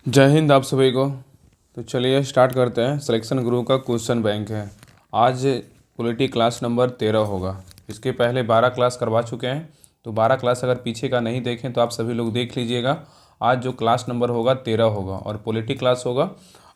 जय हिंद आप सभी को। तो चलिए स्टार्ट करते हैं। सिलेक्शन गुरु का क्वेश्चन बैंक है। आज पॉलिटी क्लास नंबर 13 होगा। इसके पहले 12 क्लास करवा चुके हैं, तो 12 क्लास अगर पीछे का नहीं देखें तो आप सभी लोग देख लीजिएगा। आज जो क्लास नंबर होगा 13 होगा और पॉलिटी क्लास होगा।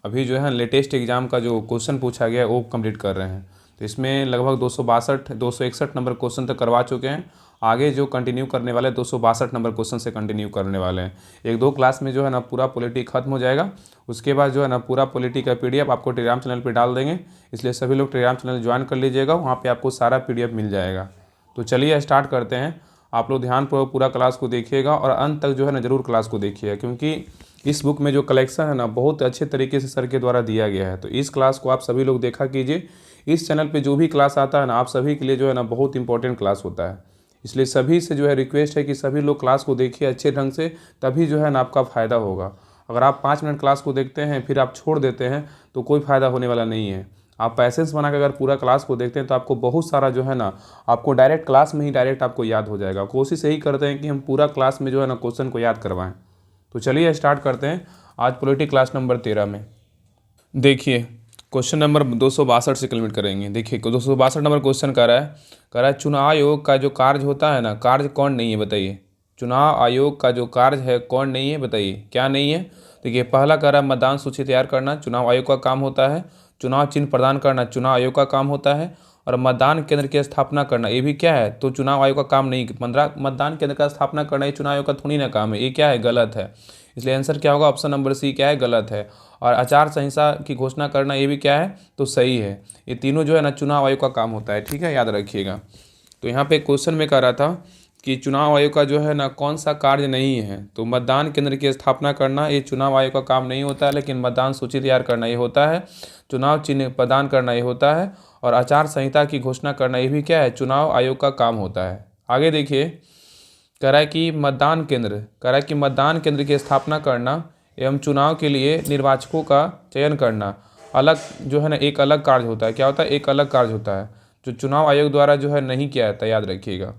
अभी जो है लेटेस्ट एग्जाम का जो क्वेश्चन पूछा गया है वो कंप्लीट कर रहे हैं। तो इसमें लगभग 261 नंबर क्वेश्चन तक करवा चुके हैं। आगे जो कंटिन्यू करने वाले 262 नंबर क्वेश्चन से कंटिन्यू करने वाले हैं। एक दो क्लास में जो है ना पूरा पॉलिटी खत्म हो जाएगा। उसके बाद जो है ना पूरा पॉलिटी का पीडीएफ आपको टेलीग्राम चैनल पे डाल देंगे, इसलिए सभी लोग टेलीग्राम चैनल ज्वाइन कर लीजिएगा, वहाँ पे आपको सारा पीडीएफ मिल जाएगा। तो चलिए स्टार्ट करते हैं। आप लोग ध्यानपूर्वक पूरा क्लास को देखिएगा और अंत तक जो है ना ज़रूर क्लास को देखिएगा, क्योंकि इस बुक में जो कलेक्शन है ना बहुत अच्छे तरीके से सर के द्वारा दिया गया है। तो इस क्लास को आप सभी लोग देखा कीजिए। इस चैनल पे जो भी क्लास आता है ना आप सभी के लिए जो है ना बहुत इंपॉर्टेंट क्लास होता है, इसलिए सभी से जो है रिक्वेस्ट है कि सभी लोग क्लास को देखिए अच्छे ढंग से, तभी जो है ना आपका फ़ायदा होगा। अगर आप 5 मिनट क्लास को देखते हैं फिर आप छोड़ देते हैं तो कोई फ़ायदा होने वाला नहीं है। आप पैसेंस बना के अगर पूरा क्लास को देखते हैं तो आपको बहुत सारा जो है ना आपको डायरेक्ट क्लास में ही डायरेक्ट आपको याद हो जाएगा। कोशिश यही करते हैं कि हम पूरा क्लास में जो है ना क्वेश्चन को याद करवाएं। तो चलिए स्टार्ट करते हैं आज पॉलिटी क्लास नंबर 13 में। देखिए क्वेश्चन नंबर 262 से कैलकुलेट करेंगे। देखिए 262 नंबर क्वेश्चन कह रहा है चुनाव आयोग का जो कार्य होता है ना, कार्य कौन नहीं है बताइए। चुनाव आयोग का जो कार्य है कौन नहीं है बताइए, क्या नहीं है। देखिए पहला कह रहा है मतदान सूची तैयार करना चुनाव आयोग का काम होता है। चुनाव चिन्ह प्रदान करना चुनाव आयोग का काम होता है। और मतदान केंद्र की स्थापना करना ये भी क्या है, तो चुनाव आयोग का काम नहीं। मतदान केंद्र का स्थापना करना ये चुनाव आयोग का थोड़ी ना काम है, ये क्या है, गलत है। इसलिए आंसर क्या होगा, ऑप्शन नंबर सी क्या है, गलत है। और आचार संहिता की घोषणा करना ये भी क्या है, तो सही है। ये तीनों जो है ना चुनाव आयोग का काम होता है, ठीक है, याद रखिएगा। तो यहाँ पे क्वेश्चन में कह रहा था कि चुनाव आयोग का जो है ना कौन सा कार्य नहीं है, तो मतदान केंद्र की स्थापना करना ये चुनाव आयोग का काम नहीं होता है, लेकिन मतदान सूची तैयार करना ये होता है। चुनाव चिन्ह प्रदान करना ये होता है। और आचार संहिता की घोषणा करना ये भी क्या है, चुनाव आयोग का काम होता है। आगे देखिए कह रहा है कि मतदान केंद्र की स्थापना करना एवं चुनाव के लिए निर्वाचकों का चयन करना अलग जो है ना एक अलग कार्य होता है। क्या होता है, एक अलग कार्य होता है जो चुनाव आयोग द्वारा जो है नहीं किया जाता, याद रखिएगा।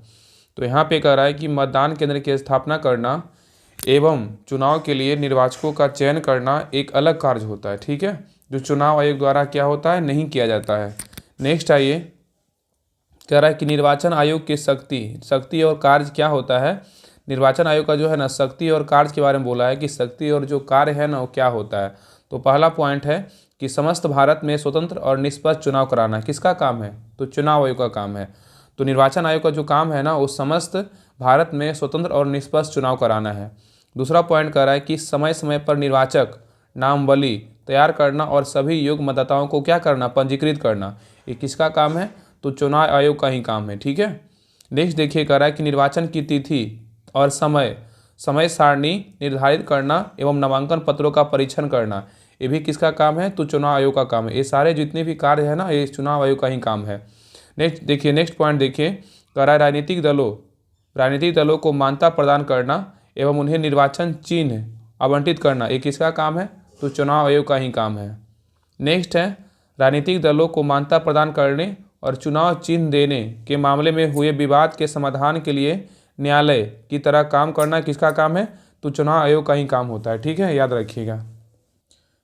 तो यहाँ पे कह रहा है कि मतदान केंद्र की स्थापना करना एवं चुनाव के लिए निर्वाचकों का चयन करना एक अलग कार्य होता है, ठीक है, जो चुनाव आयोग द्वारा क्या होता है, नहीं किया जाता है। नेक्स्ट आइए, कह रहा है कि निर्वाचन आयोग की शक्ति और कार्य क्या होता है। निर्वाचन आयोग का जो है ना शक्ति और कार्य के बारे में बोला है कि शक्ति और जो कार्य है ना वो क्या होता है। तो पहला पॉइंट है कि समस्त भारत में स्वतंत्र और निष्पक्ष चुनाव कराना किसका काम है, तो चुनाव आयोग का काम है। तो निर्वाचन आयोग का जो काम है ना वो समस्त भारत में स्वतंत्र और निष्पक्ष चुनाव कराना है। दूसरा पॉइंट कह रहा है कि समय समय पर निर्वाचक नामावली तैयार करना और सभी योग्य मतदाताओं को क्या करना, पंजीकृत करना, ये किसका काम है, तो चुनाव आयोग का ही काम है, ठीक है। नेक्स्ट देखिए कह रहा है कि निर्वाचन की तिथि और समय सारणी निर्धारित करना एवं नामांकन पत्रों का परीक्षण करना ये भी किसका काम है, तो चुनाव आयोग का काम है। ये सारे जितने भी कार्य है ना ये चुनाव आयोग का ही काम है। नेक्स्ट पॉइंट देखिए, कह रहा है राजनीतिक दलों को मान्यता प्रदान करना एवं उन्हें निर्वाचन चिन्ह आवंटित करना ये किसका काम है, तो चुनाव आयोग का ही काम है। नेक्स्ट है राजनीतिक दलों को मान्यता प्रदान करने और चुनाव चिन्ह देने के मामले में हुए विवाद के समाधान के लिए न्यायालय की तरह काम करना किसका काम है, तो चुनाव आयोग का ही काम होता है, ठीक है, याद रखिएगा।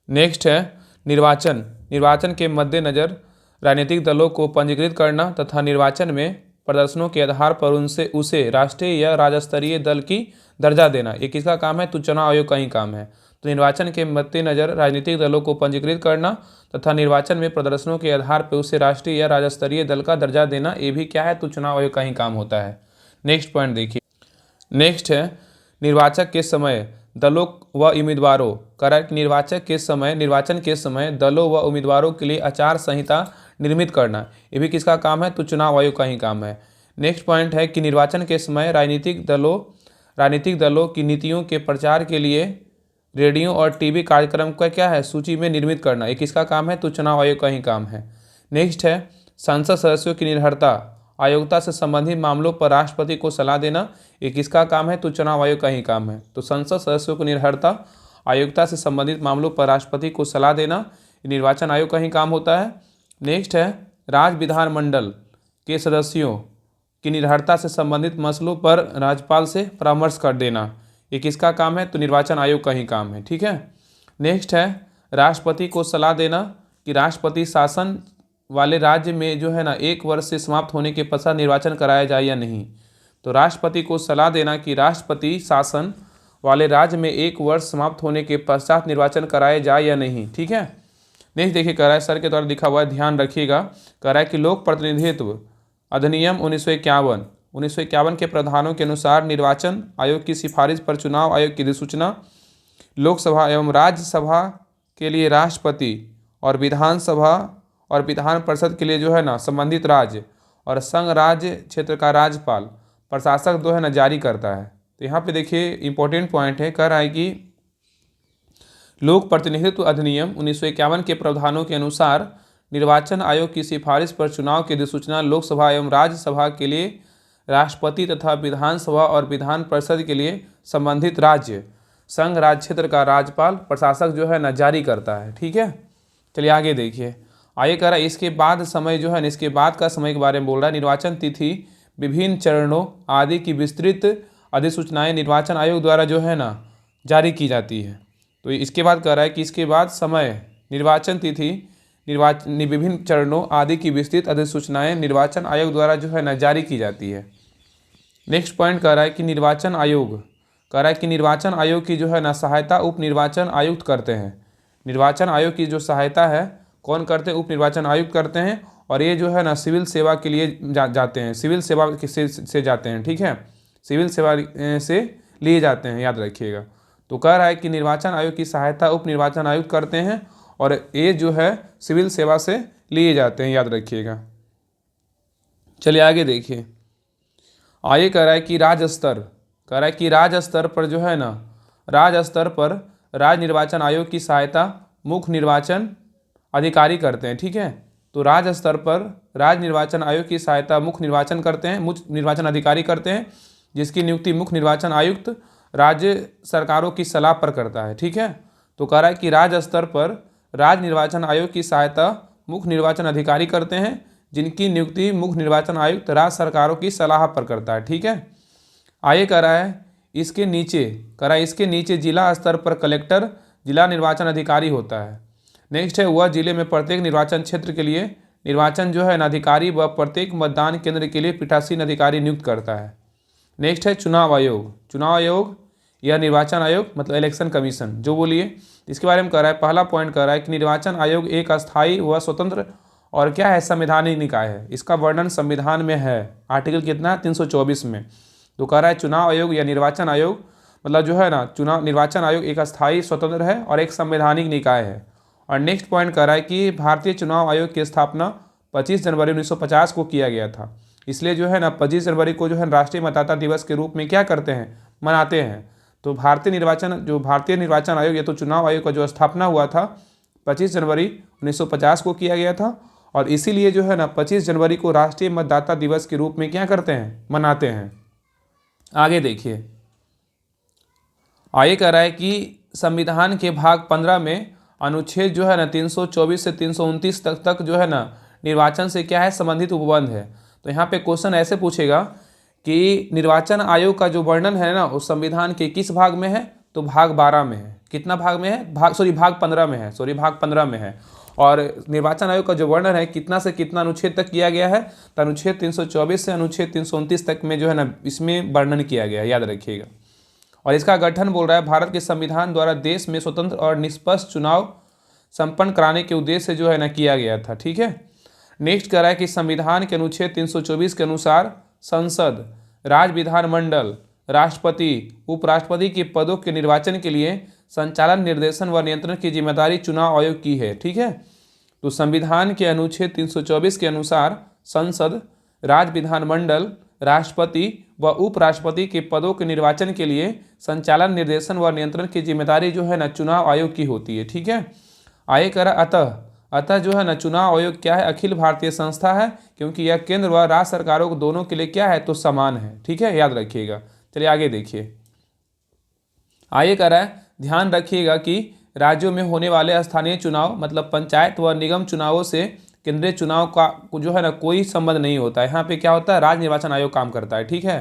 नेक्स्ट है निर्वाचन के मद्देनज़र राजनीतिक दलों को पंजीकृत करना तथा निर्वाचन में प्रदर्शनों के आधार पर उसे राष्ट्रीय या राज्य स्तरीय दल की दर्जा देना ये किसका काम है, तो चुनाव आयोग का ही काम है। तो निर्वाचन के मद्देनज़र राजनीतिक दलों को पंजीकृत करना तथा निर्वाचन में प्रदर्शनों के आधार पर उसे राष्ट्रीय या राज्य स्तरीय दल का दर्जा देना ये भी क्या है, तो चुनाव आयोग का ही काम होता है। नेक्स्ट पॉइंट देखिए, नेक्स्ट है निर्वाचन के समय दलों व उम्मीदवारों, करेक्ट, निर्वाचन के समय दलों व उम्मीदवारों के लिए आचार संहिता निर्मित करना ये भी किसका काम है, तो चुनाव आयोग का ही काम है। नेक्स्ट पॉइंट है कि निर्वाचन के समय राजनीतिक दलों की नीतियों के प्रचार के लिए रेडियो और टीवी कार्यक्रम का क्या है, सूची में निर्मित करना ये किसका काम है, तो चुनाव आयोग का ही काम है। नेक्स्ट है संसद सदस्यों की निर्भरता अयोग्यता से संबंधित मामलों पर राष्ट्रपति को सलाह देना ये किसका काम है, तो चुनाव आयोग का ही काम है। तो संसद सदस्यों को निर्भरता अयोग्यता से संबंधित मामलों पर राष्ट्रपति को सलाह देना निर्वाचन आयोग का ही काम होता है। नेक्स्ट है राज्य विधानमंडल के सदस्यों की निर्भरता से संबंधित मसलों पर राज्यपाल से परामर्श कर देना ये किसका काम है, तो निर्वाचन आयोग का ही काम है, ठीक है। नेक्स्ट है राष्ट्रपति को सलाह देना कि राष्ट्रपति शासन वाले राज्य में जो है ना 1 वर्ष से समाप्त होने के पश्चात निर्वाचन कराया जाए या नहीं। तो राष्ट्रपति को सलाह देना कि राष्ट्रपति शासन वाले राज्य में 1 वर्ष समाप्त होने के पश्चात निर्वाचन कराया जाए या नहीं। ठीक है। नेक्स्ट देखिए कह रहा है, सर के द्वारा लिखा हुआ है, ध्यान रखिएगा। कह रहा है कि लोक प्रतिनिधित्व अधिनियम 1951 के प्रावधानों के अनुसार निर्वाचन आयोग की सिफारिश पर चुनाव आयोग की अधिसूचना लोकसभा एवं राज्यसभा के लिए राष्ट्रपति और विधानसभा और विधान परिषद के लिए जो है ना संबंधित राज्य और संघ राज्य क्षेत्र का राज्यपाल प्रशासक जो है ना जारी करता है। तो यहाँ पे देखिए इंपॉर्टेंट पॉइंट है, कह रहा है कि लोक प्रतिनिधित्व अधिनियम 1951 के प्रावधानों के अनुसार निर्वाचन आयोग की सिफारिश पर चुनाव की अधिसूचना लोकसभा एवं राज्यसभा के लिए राष्ट्रपति तथा विधानसभा और विधान परिषद के लिए संबंधित राज्य संघ राज्य क्षेत्र का राज्यपाल प्रशासक जो है ना जारी करता है। ठीक है। चलिए आगे देखिए, आगे कह रहा है इसके बाद समय जो है ना, इसके बाद का समय के बारे में बोल रहा है। निर्वाचन तिथि विभिन्न चरणों आदि की विस्तृत अधिसूचनाएं निर्वाचन आयोग द्वारा जो है ना जारी की जाती है। तो इसके बाद कह रहा है कि इसके बाद समय निर्वाचन तिथि विभिन्न चरणों आदि की विस्तृत अधिसूचनाएं निर्वाचन आयोग द्वारा जो है ना जारी की जाती है। नेक्स्ट पॉइंट कह रहा है कि निर्वाचन आयोग की जो है ना सहायता उप निर्वाचन आयुक्त करते हैं। निर्वाचन आयोग की जो सहायता है कौन करते हैं? उप निर्वाचन आयुक्त करते हैं। और ये जो है ना सिविल सेवा के लिए जाते हैं, सिविल सेवा से जाते हैं। ठीक है, सिविल सेवा से लिए जाते हैं, याद रखिएगा। तो कह रहा है कि निर्वाचन आयोग की सहायता उप निर्वाचन आयुक्त करते हैं और ये जो है सिविल सेवा से लिए जाते हैं, याद रखिएगा। चलिए आगे देखिए, आगे कह रहा है कि राज्य स्तर पर जो है ना राज्य स्तर पर राज्य निर्वाचन आयोग की सहायता मुख्य निर्वाचन अधिकारी करते हैं। ठीक है, तो राज्य स्तर पर राज्य निर्वाचन आयोग की सहायता मुख्य निर्वाचन अधिकारी करते हैं, जिसकी नियुक्ति मुख्य निर्वाचन आयुक्त राज्य सरकारों की सलाह पर करता है। ठीक है, तो कह रहा है कि राज्य स्तर पर राज्य निर्वाचन आयोग की सहायता मुख्य निर्वाचन अधिकारी करते हैं, जिनकी नियुक्ति मुख्य निर्वाचन आयुक्त राज्य सरकारों की सलाह पर करता है। ठीक है, आगे कह रहा है इसके नीचे जिला स्तर पर कलेक्टर जिला निर्वाचन अधिकारी होता है। नेक्स्ट है वह जिले में प्रत्येक निर्वाचन क्षेत्र के लिए निर्वाचन जो है अधिकारी व प्रत्येक मतदान केंद्र के लिए पीठासीन अधिकारी नियुक्त करता है। नेक्स्ट है चुनाव आयोग या निर्वाचन आयोग मतलब इलेक्शन कमीशन जो बोलिए, इसके बारे में कह रहा है। पहला पॉइंट कह रहा है कि निर्वाचन आयोग एक अस्थायी व स्वतंत्र और क्या है संवैधानिक निकाय है। इसका वर्णन संविधान में है, आर्टिकल कितना है 324 में। तो कह रहा है चुनाव आयोग या निर्वाचन आयोग मतलब जो है ना निर्वाचन आयोग एक अस्थायी स्वतंत्र है और एक संवैधानिक निकाय है। और नेक्स्ट पॉइंट कह रहा है कि भारतीय चुनाव आयोग की स्थापना 25 जनवरी 1950 को किया गया था। इसलिए जो है ना 25 जनवरी को जो है राष्ट्रीय मतदाता दिवस के रूप में क्या करते हैं, मनाते हैं। तो भारतीय निर्वाचन आयोग या तो चुनाव आयोग का जो स्थापना हुआ था 25 जनवरी 1950 को किया गया था और इसीलिए जो है ना 25 जनवरी को राष्ट्रीय मतदाता दिवस के रूप में क्या करते हैं, मनाते हैं। आगे देखिए, आगे कह रहा है कि संविधान के भाग 15 में अनुच्छेद जो है ना 324 से 329 तक जो है ना निर्वाचन से क्या है संबंधित उपबंध है। तो यहाँ पे क्वेश्चन ऐसे पूछेगा कि निर्वाचन आयोग का जो वर्णन है ना उस संविधान के किस भाग में है, तो भाग 12 में है। कितना भाग में है? भाग 15 में है। और निर्वाचन आयोग का जो वर्णन है कितना से कितना अनुच्छेद तक किया गया है, तो अनुच्छेद 324 से अनुच्छेद 329 तक में जो है ना इसमें वर्णन किया गया है, याद रखिएगा। और इसका गठन बोल रहा है भारत के संविधान द्वारा देश में स्वतंत्र और निष्पक्ष चुनाव संपन्न कराने के उद्देश्य से जो है ना किया गया था। ठीक है, नेक्स्ट कह रहा है कि संविधान के अनुच्छेद 324 के अनुसार संसद, राज्य विधानमंडल, राष्ट्रपति, उपराष्ट्रपति के पदों के निर्वाचन के लिए संचालन, निर्देशन व नियंत्रण की जिम्मेदारी चुनाव आयोग की है। ठीक है, तो संविधान के अनुच्छेद 324 के अनुसार संसद, राज्य विधानमंडल, राष्ट्रपति व उपराष्ट्रपति के पदों के निर्वाचन के लिए संचालन, निर्देशन व नियंत्रण की जिम्मेदारी जो है ना चुनाव आयोग की होती है। ठीक है, आगे कह रहा अतः जो है ना चुनाव आयोग क्या है, अखिल भारतीय संस्था है, क्योंकि यह केंद्र व राज्य सरकारों को दोनों के लिए क्या है, तो समान है। ठीक है, याद रखिएगा। चलिए आगे देखिए, आगे कह रहा है ध्यान रखिएगा कि राज्यों में होने वाले स्थानीय चुनाव मतलब पंचायत व निगम चुनावों से केंद्रीय चुनाव का जो है ना कोई संबंध नहीं होता है। यहाँ पे क्या होता है, राज्य निर्वाचन आयोग काम करता है। ठीक है,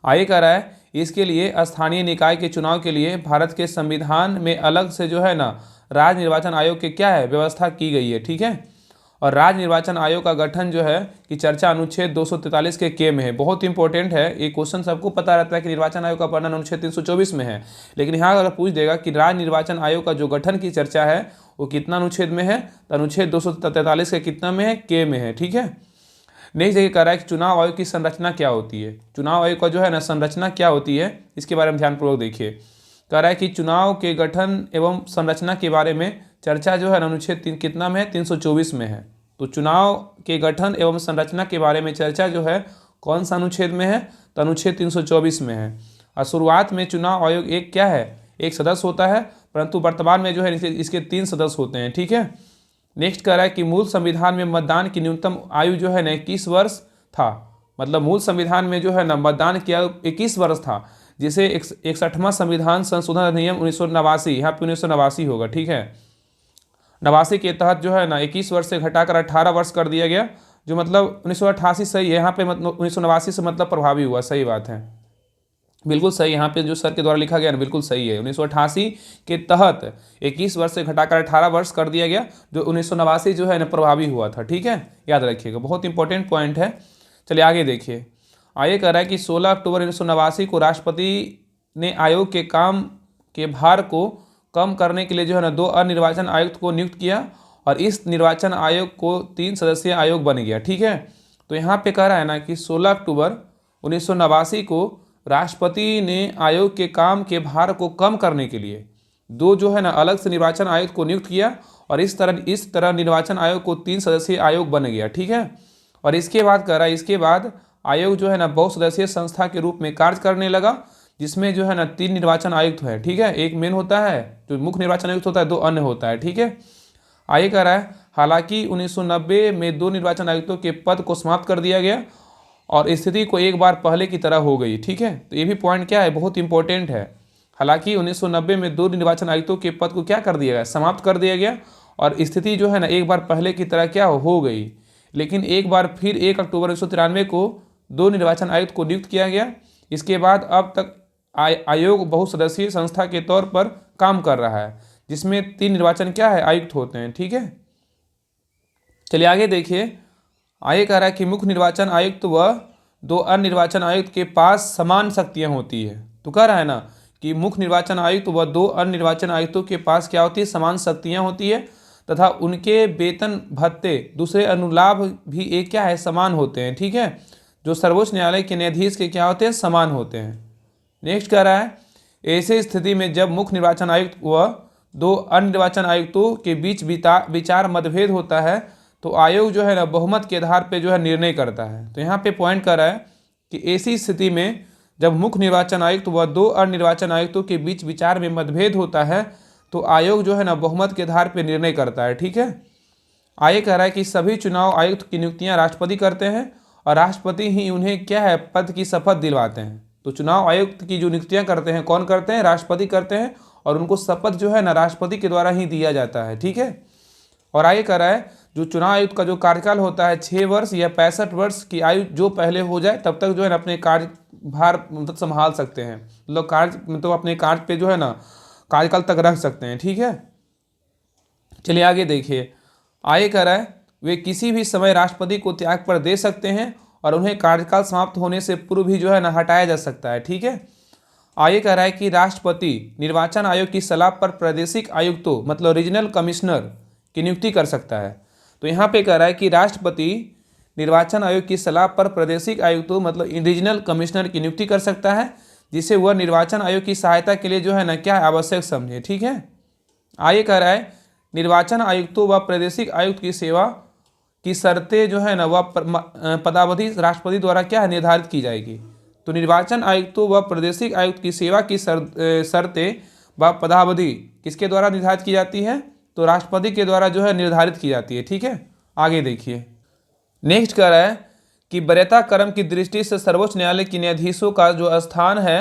आगे कह रहा है इसके लिए स्थानीय निकाय के चुनाव के लिए भारत के संविधान में अलग से जो है ना राज्य निर्वाचन आयोग के क्या है व्यवस्था की गई है। ठीक है, और राज्य निर्वाचन आयोग का गठन जो है कि चर्चा अनुच्छेद 243 के में है। बहुत इंपॉर्टेंट है, ये क्वेश्चन सबको पता रहता है कि निर्वाचन आयोग का वर्णन अनुच्छेद 324 में है, लेकिन यहाँ अगर पूछ देगा कि राज्य निर्वाचन आयोग का जो गठन की चर्चा है वो कितना अनुच्छेद में है, तो अनुच्छेद 243 के कितना में है, के में है। ठीक है, नेक्स्ट जगह कह रहा है कि चुनाव आयोग की संरचना क्या होती है। चुनाव आयोग का जो है ना संरचना क्या होती है इसके बारे में ध्यानपूर्वक देखिए। कह रहा है कि चुनाव के गठन एवं संरचना के बारे में चर्चा जो है अनुच्छेद कितना में है, 324 में है। तो चुनाव के गठन एवं संरचना के बारे में चर्चा जो है कौन सा अनुच्छेद में है, तो अनुच्छेद 324 में है। और शुरुआत में चुनाव आयोग एक क्या है, एक सदस्य होता है, परंतु वर्तमान में जो है इसके 3 सदस्य होते हैं। ठीक है, नेक्स्ट कह रहा है कि मूल संविधान में मतदान की न्यूनतम आयु जो है ना 21 वर्ष था। मतलब मूल संविधान में जो है ना मतदान की आयु 21 वर्ष था, जिसे 61वां संविधान संशोधन अधिनियम 1989, यहाँ पे 1989 होगा। ठीक है, 89 के तहत जो है ना 21 वर्ष से घटाकर 18 वर्ष कर दिया गया, जो मतलब 1988 सही है, यहाँ पे मतलब 1989 से मतलब प्रभावी हुआ। सही बात है, बिल्कुल सही, यहाँ पे जो सर के द्वारा लिखा गया ना बिल्कुल सही है। 1988 के तहत 21 वर्ष से घटाकर 18 वर्ष कर दिया गया, जो 1989 जो है ना प्रभावी हुआ था। ठीक है, याद रखिएगा, बहुत इंपॉर्टेंट पॉइंट है। चलिए आगे देखिए। आगे कह रहा है कि 16 अक्टूबर 1989 को राष्ट्रपति ने आयोग के काम के भार को कम करने के लिए जो है ना 2 अन्य निर्वाचन आयुक्त को नियुक्त किया, और इस निर्वाचन आयोग को 3 सदस्यीय आयोग बन गया। ठीक है, तो यहाँ पे कह रहा है ना कि 16 अक्टूबर 1989 को राष्ट्रपति ने आयोग के काम के भार को कम करने के लिए 2 जो है ना अलग से निर्वाचन आयोग को नियुक्त किया, और इस तरह निर्वाचन आयोग को 3 सदस्यीय आयोग बन गया। ठीक है, और इसके बाद कह रहा है इसके बाद आयोग जो है ना बहुसदस्यीय संस्था के रूप में कार्य करने लगा, जिसमें जो है ना 3 निर्वाचन आयुक्त है। ठीक है, एक मेन होता है जो मुख्य निर्वाचन आयुक्त होता है, 2 अन्य होता है। ठीक है, आगे कह रहा है हालांकि 1990 में 2 निर्वाचन आयुक्तों के पद को समाप्त कर दिया गया और स्थिति को एक बार पहले की तरह हो गई। ठीक है, तो ये भी पॉइंट क्या है, बहुत इंपॉर्टेंट है। हालांकि 1990 में 2 निर्वाचन आयुक्तों के पद को क्या कर दिया गया, समाप्त कर दिया गया, और स्थिति जो है ना एक बार पहले की तरह क्या हो गई, लेकिन एक बार फिर 1 अक्टूबर 1993 को 2 निर्वाचन आयुक्त को नियुक्त किया गया। इसके बाद अब तक आयोग बहुसदस्यीय संस्था के तौर पर काम कर रहा है, जिसमें 3 निर्वाचन क्या है आयुक्त होते हैं। ठीक है, चलिए आगे देखिए। आगे कह रहा है कि मुख्य निर्वाचन आयुक्त व 2 अन्य निर्वाचन आयुक्त के पास समान शक्तियां होती है। तो कह रहा है ना कि मुख्य निर्वाचन आयुक्त व 2 अन्य निर्वाचन आयुक्तों के पास क्या होती है, समान शक्तियां होती है, तथा उनके वेतन भत्ते दूसरे अनुलाभ भी एक क्या है, समान होते हैं। ठीक है, जो सर्वोच्च न्यायालय के न्यायाधीश के क्या होते हैं, समान होते हैं। नेक्स्ट कह रहा है ऐसे स्थिति में जब मुख्य निर्वाचन आयुक्त व 2 अन्य निर्वाचन आयुक्तों के बीच विचार मतभेद होता है, तो आयोग जो है ना बहुमत के आधार पे जो है निर्णय करता है। तो यहाँ पे पॉइंट कर रहा है कि ऐसी स्थिति में जब मुख्य निर्वाचन आयुक्त व 2 अन्य निर्वाचन आयुक्तों के बीच विचार में मतभेद होता है, तो आयोग जो है ना बहुमत के आधार पे निर्णय करता है। ठीक है, आयोग कह रहा है कि सभी चुनाव आयुक्त की नियुक्तियां राष्ट्रपति करते हैं, और राष्ट्रपति ही उन्हें क्या है, पद की शपथ दिलवाते हैं। तो चुनाव आयुक्त की जो नियुक्तियां करते हैं कौन करते हैं, राष्ट्रपति करते हैं, और उनको शपथ जो है ना राष्ट्रपति के द्वारा ही दिया जाता है। ठीक है, और आगे कह रहा है जो चुनाव आयुक्त का जो कार्यकाल होता है 6 वर्ष या 65 वर्ष की आयु जो पहले हो जाए तब तक जो है ना अपने कार्यभार मतलब संभाल सकते हैं, मतलब अपने कार्य पे जो है ना कार्यकाल तक रख सकते हैं। ठीक है, चलिए आगे देखिए। आगे कह रहा है वे किसी भी समय राष्ट्रपति को त्याग पर दे सकते हैं, और उन्हें कार्यकाल समाप्त होने से पूर्व भी जो है ना हटाया जा सकता है। ठीक है, आगे कह रहा है कि राष्ट्रपति निर्वाचन आयोग की सलाह पर प्रादेशिक आयुक्तों मतलब रीजनल कमिश्नर की नियुक्ति कर सकता है। तो यहाँ पे कह रहा है कि राष्ट्रपति निर्वाचन आयोग की सलाह पर प्रादेशिक आयुक्तों मतलब रीजनल कमिश्नर की नियुक्ति कर सकता है, जिसे वह निर्वाचन आयोग की सहायता के लिए जो है ना क्या आवश्यक समझे। ठीक है, आगे कह रहा है निर्वाचन आयुक्तों व प्रादेशिक आयुक्त की सेवा की शर्तें जो है ना वह पदावधि राष्ट्रपति द्वारा क्या है निर्धारित की जाएगी। तो निर्वाचन आयुक्तों व प्रादेशिक आयुक्त की सेवा की शर्तें व पदावधि किसके द्वारा निर्धारित की जाती है, तो राष्ट्रपति के द्वारा जो है निर्धारित की जाती है। ठीक है, आगे देखिए। नेक्स्ट कह रहा है कि वरीयता क्रम की दृष्टि से सर्वोच्च न्यायालय के न्यायाधीशों का जो स्थान है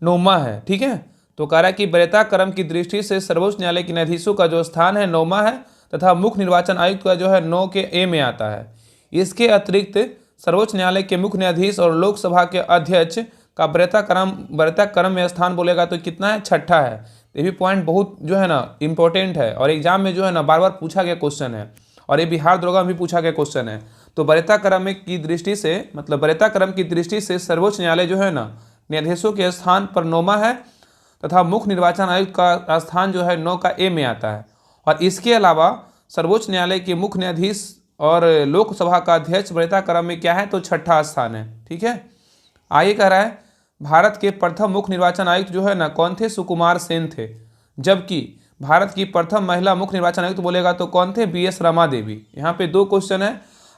9वां है। ठीक है, तो कह रहा है कि वरीयता क्रम की दृष्टि से सर्वोच्च न्यायालय के न्यायाधीशों का जो स्थान है 9वां है, तथा मुख्य निर्वाचन आयुक्त का जो है 9 के ए में आता है। इसके अतिरिक्त सर्वोच्च न्यायालय के मुख्य न्यायाधीश और लोकसभा के अध्यक्ष का वरीयता क्रम में स्थान बोलेगा तो कितना है, छठा है। ये भी पॉइंट बहुत जो है ना इंपॉर्टेंट है और एग्जाम में जो है ना बार बार पूछा गया क्वेश्चन है, और ये बिहार दरोगा में भी पूछा गया क्वेश्चन है। तो वरीयता क्रम की दृष्टि से, मतलब वरीयता क्रम की दृष्टि से सर्वोच्च न्यायालय जो है ना न्यायाधीशों के स्थान पर 9वां है, तथा मुख्य निर्वाचन आयुक्त का स्थान जो है 9 का ए में आता है। और इसके अलावा सर्वोच्च न्यायालय के मुख्य न्यायाधीश और लोकसभा का अध्यक्ष वरीयता क्रम में क्या है, तो छठा स्थान है। ठीक है, आगे कह रहा है भारत के प्रथम मुख्य निर्वाचन आयुक्त जो है ना कौन थे, सुकुमार सेन थे। जबकि भारत की प्रथम महिला मुख्य निर्वाचन आयुक्त बोलेगा तो कौन थे, BS रमा देवी। यहाँ पे दो क्वेश्चन है।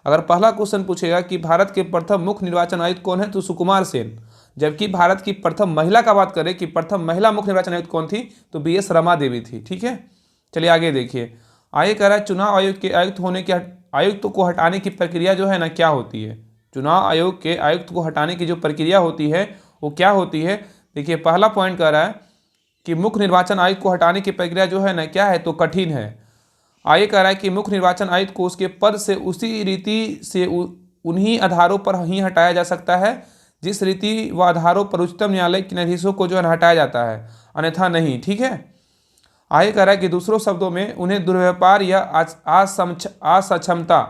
अगर पहला क्वेश्चन पूछेगा कि भारत के प्रथम मुख्य निर्वाचन आयुक्त कौन है, तो सुकुमार सेन। जबकि भारत की प्रथम महिला का बात करें कि प्रथम महिला मुख्य निर्वाचन आयुक्त कौन थी, तो BS रमा देवी थी। ठीक है, चलिए आगे देखिए। आगे कह रहा है चुनाव आयोग के आयुक्त होने के आयुक्त को हटाने की प्रक्रिया जो है ना क्या होती है। चुनाव आयोग के आयुक्त को हटाने की जो प्रक्रिया होती है वो क्या होती है। देखिए पहला पॉइंट कह रहा है कि मुख्य निर्वाचन आयुक्त को हटाने की प्रक्रिया जो है ना क्या है, तो कठिन है। आगे कह रहा है कि मुख्य निर्वाचन आयुक्त को उसके पद से उसी रीति से उन्हीं आधारों पर ही हटाया जा सकता है जिस रीति व आधारों पर उच्चतम न्यायालय के न्यायाधीशों को जो है हटाया जाता है, अन्यथा नहीं। ठीक है, आगे कह रहा है कि दूसरों शब्दों में उन्हें दुर्व्यापार या असक्षमता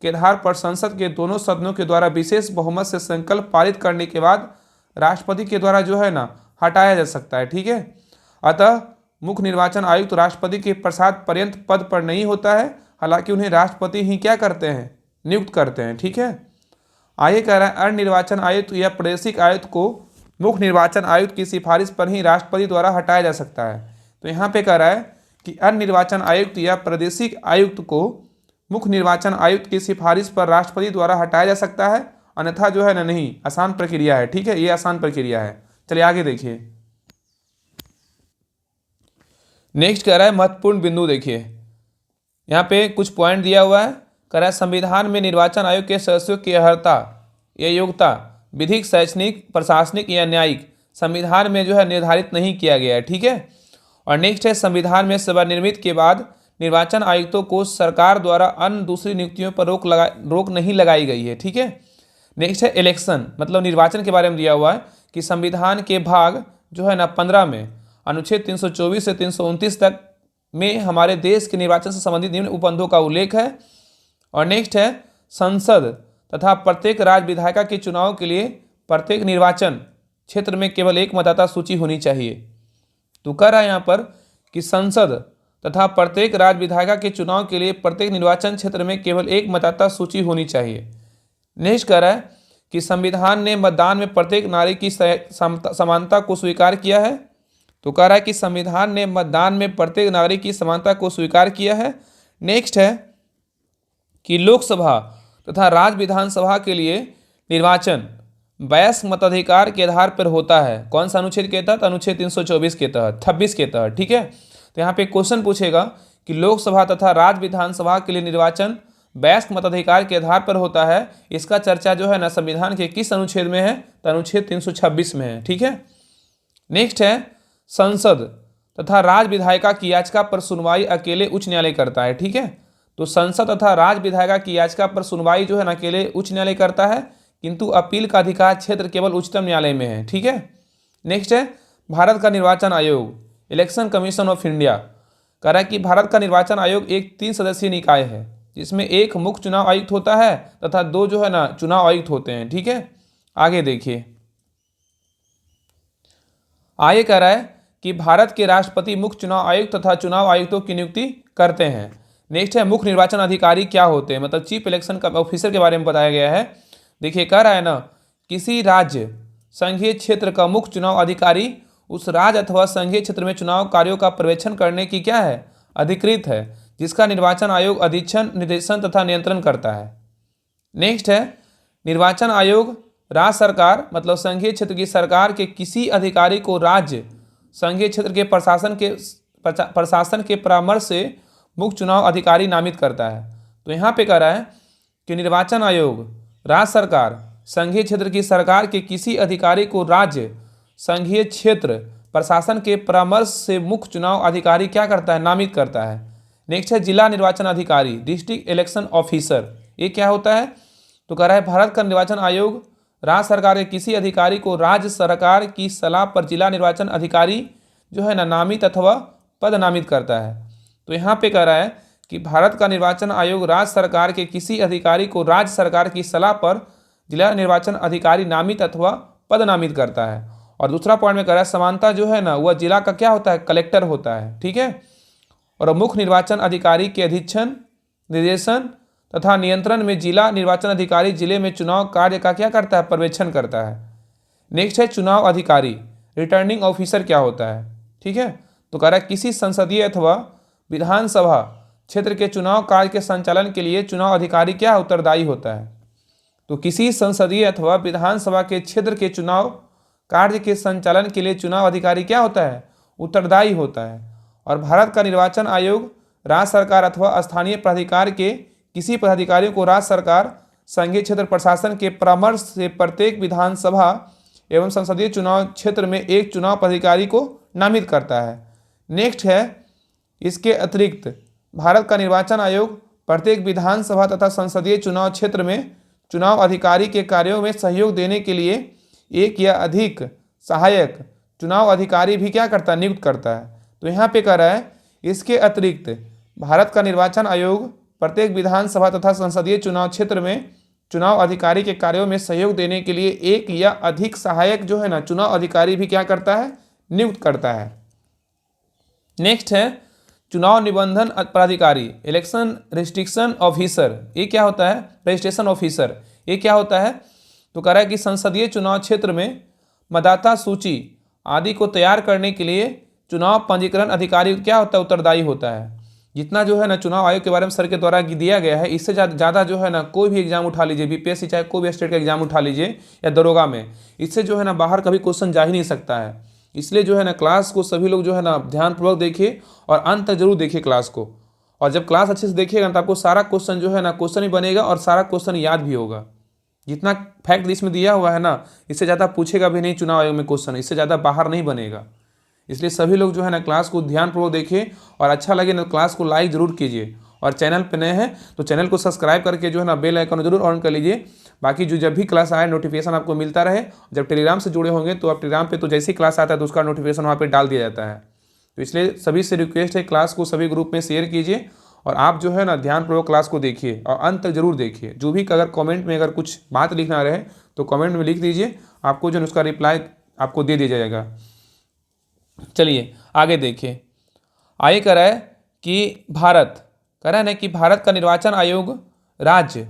के आधार पर संसद के दोनों सदनों के द्वारा विशेष बहुमत से संकल्प पारित करने के बाद राष्ट्रपति के द्वारा जो है ना हटाया जा सकता है। ठीक है, अतः मुख्य निर्वाचन आयुक्त राष्ट्रपति के प्रसाद पर्यंत पद पर नहीं होता है, हालांकि उन्हें राष्ट्रपति ही क्या करते हैं, नियुक्त करते हैं। ठीक है, आगे कह रहा है अन्य निर्वाचन आयुक्त या प्रादेशिक आयुक्त को मुख्य निर्वाचन आयुक्त की सिफारिश पर ही राष्ट्रपति द्वारा हटाया जा सकता है। तो यहाँ पे कह रहा है कि अन्य निर्वाचन आयुक्त या प्रादेशिक आयुक्त को मुख्य निर्वाचन आयुक्त की सिफारिश पर राष्ट्रपति द्वारा हटाया जा सकता है, अन्यथा जो है ना नहीं। आसान प्रक्रिया है। ठीक है, ये आसान प्रक्रिया है। चलिए आगे देखिए। नेक्स्ट कह रहा है महत्वपूर्ण बिंदु देखिए, यहाँ पे कुछ पॉइंट दिया हुआ है। कह रहा है संविधान में निर्वाचन आयोग के सदस्यों की अर्हता या योग्यता विधिक, शैक्षणिक, प्रशासनिक या न्यायिक संविधान में जो है निर्धारित नहीं किया गया है। ठीक है, और नेक्स्ट है संविधान में सेवानिवृत्ति के बाद निर्वाचन आयुक्तों को सरकार द्वारा अन्य दूसरी नियुक्तियों पर रोक नहीं लगाई गई है। ठीक है, नेक्स्ट है इलेक्शन, मतलब निर्वाचन के बारे में दिया हुआ है कि संविधान के भाग जो है ना 15 में अनुच्छेद 324 से 329 तक में हमारे देश के निर्वाचन से संबंधित निम्न उपबंधों का उल्लेख है। और नेक्स्ट है संसद तथा प्रत्येक राज्य विधायिका के चुनाव के लिए प्रत्येक निर्वाचन क्षेत्र में केवल एक मतदाता सूची होनी चाहिए। तो कह रहा है यहाँ पर कि संसद तथा प्रत्येक राज्य विधायिका के चुनाव के लिए प्रत्येक निर्वाचन क्षेत्र में केवल एक मतदाता सूची होनी चाहिए। नेक्स्ट कह रहा है कि संविधान ने मतदान में प्रत्येक नागरिक की समानता को स्वीकार किया है। तो कह रहा है कि संविधान ने मतदान में प्रत्येक नागरिक की समानता को स्वीकार किया है। नेक्स्ट है कि लोकसभा तथा राज्य विधानसभा के लिए निर्वाचन वयस्क मताधिकार के आधार पर होता है। कौन सा अनुच्छेद के तहत, अनुच्छेद 324 के तहत, 26 के तहत। ठीक है, तो यहाँ पे क्वेश्चन पूछेगा कि लोकसभा तथा राज्य विधानसभा के लिए निर्वाचन वयस्क मताधिकार के आधार पर होता है। इसका चर्चा जो है ना संविधान के किस अनुच्छेद में है, तो अनुच्छेद 326 में है। ठीक है, नेक्स्ट है संसद तथा राज्य विधायिका की याचिका पर सुनवाई अकेले उच्च न्यायालय करता है। ठीक है, तो संसद तथा राज्य विधायिका की याचिका पर सुनवाई जो है ना अकेले उच्च न्यायालय करता है, किंतु अपील का अधिकार क्षेत्र केवल उच्चतम न्यायालय में है। ठीक है, नेक्स्ट है भारत का निर्वाचन आयोग, इलेक्शन कमीशन ऑफ इंडिया। कह रहा है कि भारत का निर्वाचन आयोग एक 3 सदस्यीय निकाय है जिसमें एक मुख्य चुनाव आयुक्त होता है तथा 2 जो है ना चुनाव आयुक्त होते हैं। ठीक है, आगे देखिए। आगे कह रहा है कि भारत के राष्ट्रपति मुख्य चुनाव आयुक्त तथा चुनाव आयुक्तों की नियुक्ति करते हैं। नेक्स्ट है मुख्य निर्वाचन अधिकारी क्या होते हैं, मतलब चीफ इलेक्शन ऑफिसर के बारे में बताया गया है। देखिए कह रहा है ना किसी राज्य संघीय क्षेत्र का मुख्य चुनाव अधिकारी उस राज्य अथवा संघीय क्षेत्र में चुनाव कार्यों का पर्यवेक्षण करने की क्या है, अधिकृत है, जिसका निर्वाचन आयोग अधीक्षण, निर्देशन तथा नियंत्रण करता है। नेक्स्ट है निर्वाचन आयोग राज्य सरकार मतलब संघीय क्षेत्र की सरकार के किसी अधिकारी को राज्य संघीय क्षेत्र के प्रशासन के परामर्श से मुख्य चुनाव अधिकारी नामित करता है। तो यहाँ पे कह रहा है कि निर्वाचन आयोग राज्य सरकार संघीय क्षेत्र की सरकार के किसी अधिकारी को राज्य संघीय क्षेत्र प्रशासन के परामर्श से मुख्य चुनाव अधिकारी क्या करता है, नामित करता है। नेक्स्ट है जिला निर्वाचन अधिकारी, डिस्ट्रिक्ट इलेक्शन ऑफिसर। ये क्या होता है, तो कह रहा है भारत का निर्वाचन आयोग राज्य सरकार के किसी अधिकारी को राज्य सरकार की सलाह पर जिला निर्वाचन अधिकारी जो है ना नामित अथवा पद नामित करता है। तो यहाँ पे कह रहा है कि भारत का निर्वाचन आयोग राज्य सरकार के किसी अधिकारी को राज्य सरकार की सलाह पर जिला निर्वाचन अधिकारी नामित अथवा पद नामित करता है। और दूसरा पॉइंट में कह रहा है समानता जो है ना वह जिला का क्या होता है, कलेक्टर होता है, ठीक है। और मुख्य निर्वाचन अधिकारी के अधीक्षण, निर्देशन तथा नियंत्रण में जिला निर्वाचन अधिकारी जिले में चुनाव कार्य का क्या करता है, पर्यवेक्षण करता है। नेक्स्ट है चुनाव अधिकारी, रिटर्निंग ऑफिसर क्या होता है, ठीक है। तो कह रहा है किसी संसदीय अथवा विधानसभा क्षेत्र के चुनाव कार्य के संचालन के लिए चुनाव अधिकारी क्या उत्तरदायी होता है। तो किसी संसदीय अथवा विधानसभा के क्षेत्र के चुनाव कार्य के संचालन के लिए चुनाव अधिकारी क्या होता है, उत्तरदायी होता है। और भारत का निर्वाचन आयोग राज्य सरकार अथवा स्थानीय प्राधिकार के किसी पदाधिकारी को राज्य सरकार, संघीय क्षेत्र प्रशासन के परामर्श से प्रत्येक विधानसभा एवं संसदीय चुनाव क्षेत्र में एक चुनाव पदाधिकारी को नामित करता है। नेक्स्ट है इसके अतिरिक्त भारत का निर्वाचन आयोग प्रत्येक विधानसभा तथा संसदीय चुनाव क्षेत्र में चुनाव अधिकारी के कार्यों में सहयोग देने के लिए एक या अधिक सहायक चुनाव अधिकारी भी क्या करता है, नियुक्त करता है। तो यहाँ पे कह रहा है इसके अतिरिक्त भारत का निर्वाचन आयोग प्रत्येक विधानसभा तथा संसदीय चुनाव क्षेत्र में चुनाव अधिकारी के कार्यों में सहयोग देने के लिए एक या अधिक सहायक जो है ना चुनाव अधिकारी भी क्या करता है, नियुक्त करता है। नेक्स्ट है चुनाव निबंधन प्राधिकारी, इलेक्शन रजिस्ट्रेशन ऑफिसर। ये क्या होता है, रजिस्ट्रेशन ऑफिसर, ये क्या होता है। तो कह रहा है कि संसदीय चुनाव क्षेत्र में मतदाता सूची आदि को तैयार करने के लिए चुनाव पंजीकरण अधिकारी क्या होता है, उत्तरदायी होता है। जितना जो है ना चुनाव आयोग के बारे में सर के द्वारा दिया गया है, इससे ज़्यादा जो है ना कोई भी एग्जाम उठा लीजिए, बीपीएससी चाहे कोई भी स्टेट का एग्जाम उठा लीजिए या दरोगा में, इससे जो है ना बाहर कभी क्वेश्चन जा ही नहीं सकता है। इसलिए जो है ना क्लास को सभी लोग जो है ना ध्यानपूर्वक देखिए और अंत तक जरूर देखिए क्लास को। और जब क्लास अच्छे से देखिएगा तो आपको सारा क्वेश्चन जो है ना क्वेश्चन ही बनेगा और सारा क्वेश्चन याद भी होगा। जितना फैक्ट इसमें दिया हुआ है ना, इससे ज़्यादा पूछेगा भी नहीं चुनाव आयोग में क्वेश्चन, इससे ज़्यादा बाहर नहीं बनेगा। इसलिए सभी लोग जो है ना क्लास को ध्यानपूर्वक देखिए और अच्छा लगे ना क्लास को लाइक जरूर कीजिए। और चैनल पे नए हैं तो चैनल को सब्सक्राइब करके जो है ना बेल आइकन जरूर ऑन कर लीजिए, बाकी जो जब भी क्लास आए नोटिफिकेशन आपको मिलता रहे। जब टेलीग्राम से जुड़े होंगे तो आप टेलीग्राम पे तो जैसे ही क्लास आता है तो उसका नोटिफिकेशन वहाँ पे डाल दिया जाता है। तो इसलिए सभी से रिक्वेस्ट है क्लास को सभी ग्रुप में शेयर कीजिए और आप जो है ना ध्यानपूर्वक क्लास को देखिए और अंत तक जरूर देखिए। जो भी अगर कमेंट में अगर कुछ बात लिखना रहे तो कमेंट में लिख दीजिए, आपको जो है उसका रिप्लाई आपको दे दिया जाएगा। चलिए आगे देखिए, आगे कह रहा है कि कह रहा है ना कि भारत का निर्वाचन आयोग राज्य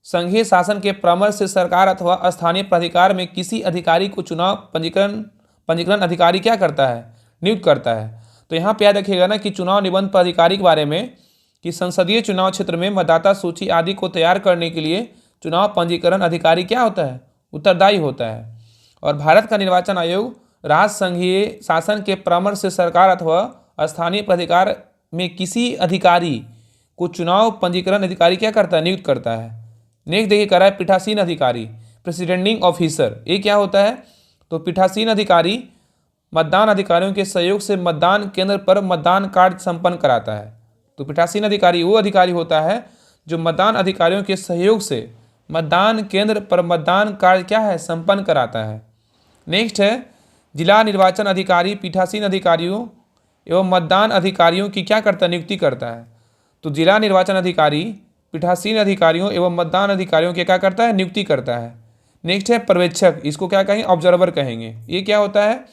संघीय शासन के परामर्श से सरकार अथवा स्थानीय प्राधिकार में किसी अधिकारी को चुनाव पंजीकरण अधिकारी क्या करता है, नियुक्त करता है। तो यहाँ पे याद रखिएगा ना कि चुनाव निबंधन प्राधिकारी के बारे में कि संसदीय चुनाव क्षेत्र में मतदाता सूची आदि को तैयार करने के लिए चुनाव पंजीकरण अधिकारी क्या होता है, उत्तरदायी होता है। और भारत का निर्वाचन आयोग राज्य संघीय शासन के परामर्श से सरकार अथवा स्थानीय प्राधिकार में किसी अधिकारी को चुनाव पंजीकरण अधिकारी क्या करता है, नियुक्त करता है। नेक्स्ट देखिए कह रहा है पीठासीन अधिकारी, प्रेसिडेंटिंग ऑफिसर, ये क्या होता है। तो पीठासीन अधिकारी मतदान अधिकारियों के सहयोग से मतदान केंद्र पर मतदान कार्य संपन्न कराता है। तो पीठासीन अधिकारी वो अधिकारी होता है जो मतदान अधिकारियों के सहयोग से मतदान केंद्र पर मतदान कार्य क्या है, संपन्न कराता है। नेक्स्ट है जिला निर्वाचन अधिकारी पीठासीन अधिकारियों एवं मतदान अधिकारियों की क्या करता है, नियुक्ति करता है। तो जिला निर्वाचन अधिकारी पीठासीन अधिकारियों एवं मतदान अधिकारियों के क्या करता है, नियुक्ति करता है। नेक्स्ट है पर्यवेक्षक, इसको क्या कहेंगे, ऑब्जर्वर कहेंगे। ये क्या होता है।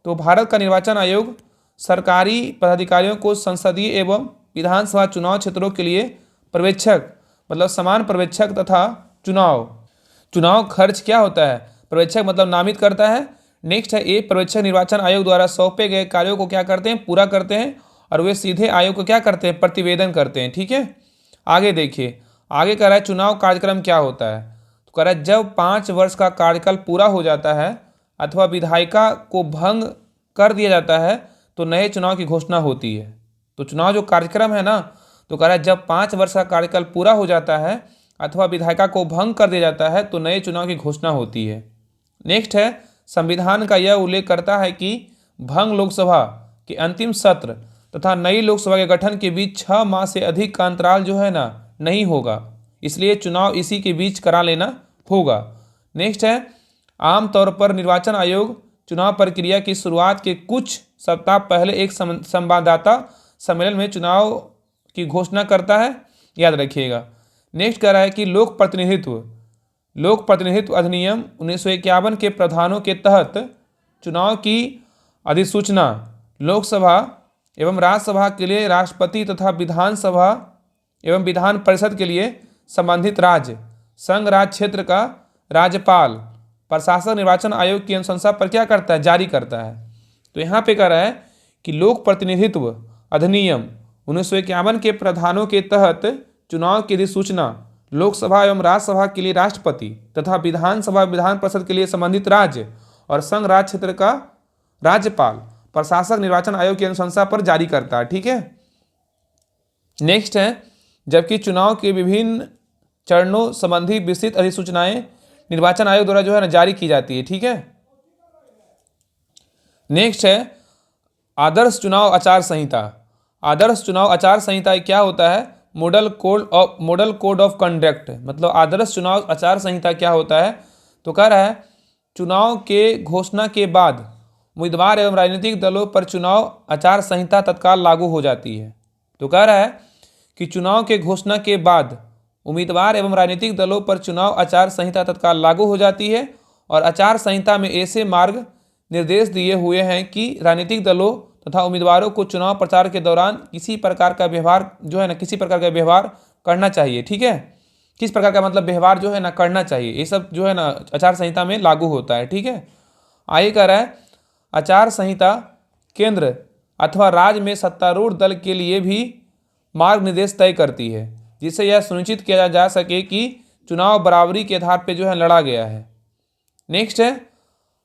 तो भारत का निर्वाचन आयोग सरकारी पदाधिकारियों को संसदीय एवं विधानसभा चुनाव क्षेत्रों के लिए पर्यवेक्षक मतलब समान पर्यवेक्षक तथा चुनाव खर्च क्या होता है, पर्यवेक्षक मतलब नामित करता है। नेक्स्ट है ये पर्यवेक्षक निर्वाचन आयोग द्वारा सौंपे गए कार्यों को क्या करते हैं, पूरा करते हैं और वे सीधे आयोग को क्या करते हैं, प्रतिवेदन करते हैं। ठीक है, आगे देखिए, आगे कह रहा है चुनाव कार्यक्रम क्या होता है। तो कह रहा है जब 5 वर्ष का कार्यकाल पूरा हो जाता है अथवा विधायिका को भंग कर दिया जाता है तो नए चुनाव की घोषणा होती है। तो चुनाव जो कार्यक्रम है ना, तो कह रहा है जब 5 वर्ष का कार्यकाल पूरा हो जाता है अथवा विधायिका को भंग कर दिया जाता है तो नए चुनाव की घोषणा होती है। नेक्स्ट है संविधान का यह उल्लेख करता है कि भंग लोकसभा के अंतिम सत्र तथा नई लोकसभा के गठन के बीच 6 माह से अधिक का अंतराल जो है ना नहीं होगा, इसलिए चुनाव इसी के बीच करा लेना होगा। नेक्स्ट है, आमतौर पर निर्वाचन आयोग चुनाव प्रक्रिया की शुरुआत के कुछ सप्ताह पहले एक संवाददाता सम्मेलन में चुनाव की घोषणा करता है, याद रखिएगा। नेक्स्ट कह रहा है कि लोक प्रतिनिधित्व अधिनियम 1951 के प्रावधानों के तहत चुनाव की अधिसूचना लोकसभा एवं राज्यसभा के लिए राष्ट्रपति तथा विधानसभा एवं विधान परिषद के लिए संबंधित राज्य संघ राज्य क्षेत्र का राज्यपाल प्रशासक निर्वाचन आयोग की अनुशंसा पर क्या करता है, जारी करता है। तो यहाँ पे कह रहा है कि लोक प्रतिनिधित्व अधिनियम 1951 के प्रावधानों के तहत चुनाव की अधिसूचना लोकसभा एवं राज्यसभा के लिए राष्ट्रपति तथा विधानसभा विधान परिषद के लिए संबंधित राज्य और संघ राज्य क्षेत्र का राज्यपाल प्रशासक निर्वाचन आयोग की अनुशंसा पर जारी करता है। ठीक है। नेक्स्ट है, जबकि चुनाव के विभिन्न चरणों संबंधी विस्तृत अधिसूचनाएं निर्वाचन आयोग द्वारा जो है ना जारी की जाती है। ठीक है। नेक्स्ट है, आदर्श चुनाव आचार संहिता। आदर्श चुनाव आचार संहिता क्या होता है? Model code of conduct. मतलब आदर्श चुनाव आचार संहिता क्या होता है? तो कह रहा है चुनाव के घोषणा के बाद उम्मीदवार एवं राजनीतिक दलों पर चुनाव आचार संहिता तत्काल लागू हो जाती है। तो कह रहा है कि चुनाव के घोषणा के बाद उम्मीदवार एवं राजनीतिक दलों पर चुनाव आचार संहिता तत्काल लागू हो जाती है और आचार संहिता में ऐसे मार्ग निर्देश दिए हुए हैं कि राजनीतिक दलों तथा उम्मीदवारों को चुनाव प्रचार के दौरान किसी प्रकार का व्यवहार करना चाहिए। ठीक है। किस प्रकार का मतलब व्यवहार जो है ना करना चाहिए, ये सब जो है ना आचार संहिता में लागू होता है। ठीक है। आगे कह रहा है आचार संहिता केंद्र अथवा राज्य में सत्तारूढ़ दल के लिए भी मार्ग निर्देश तय करती है, जिससे यह सुनिश्चित किया जा सके कि चुनाव बराबरी के आधार पर जो है लड़ा गया है। नेक्स्ट है,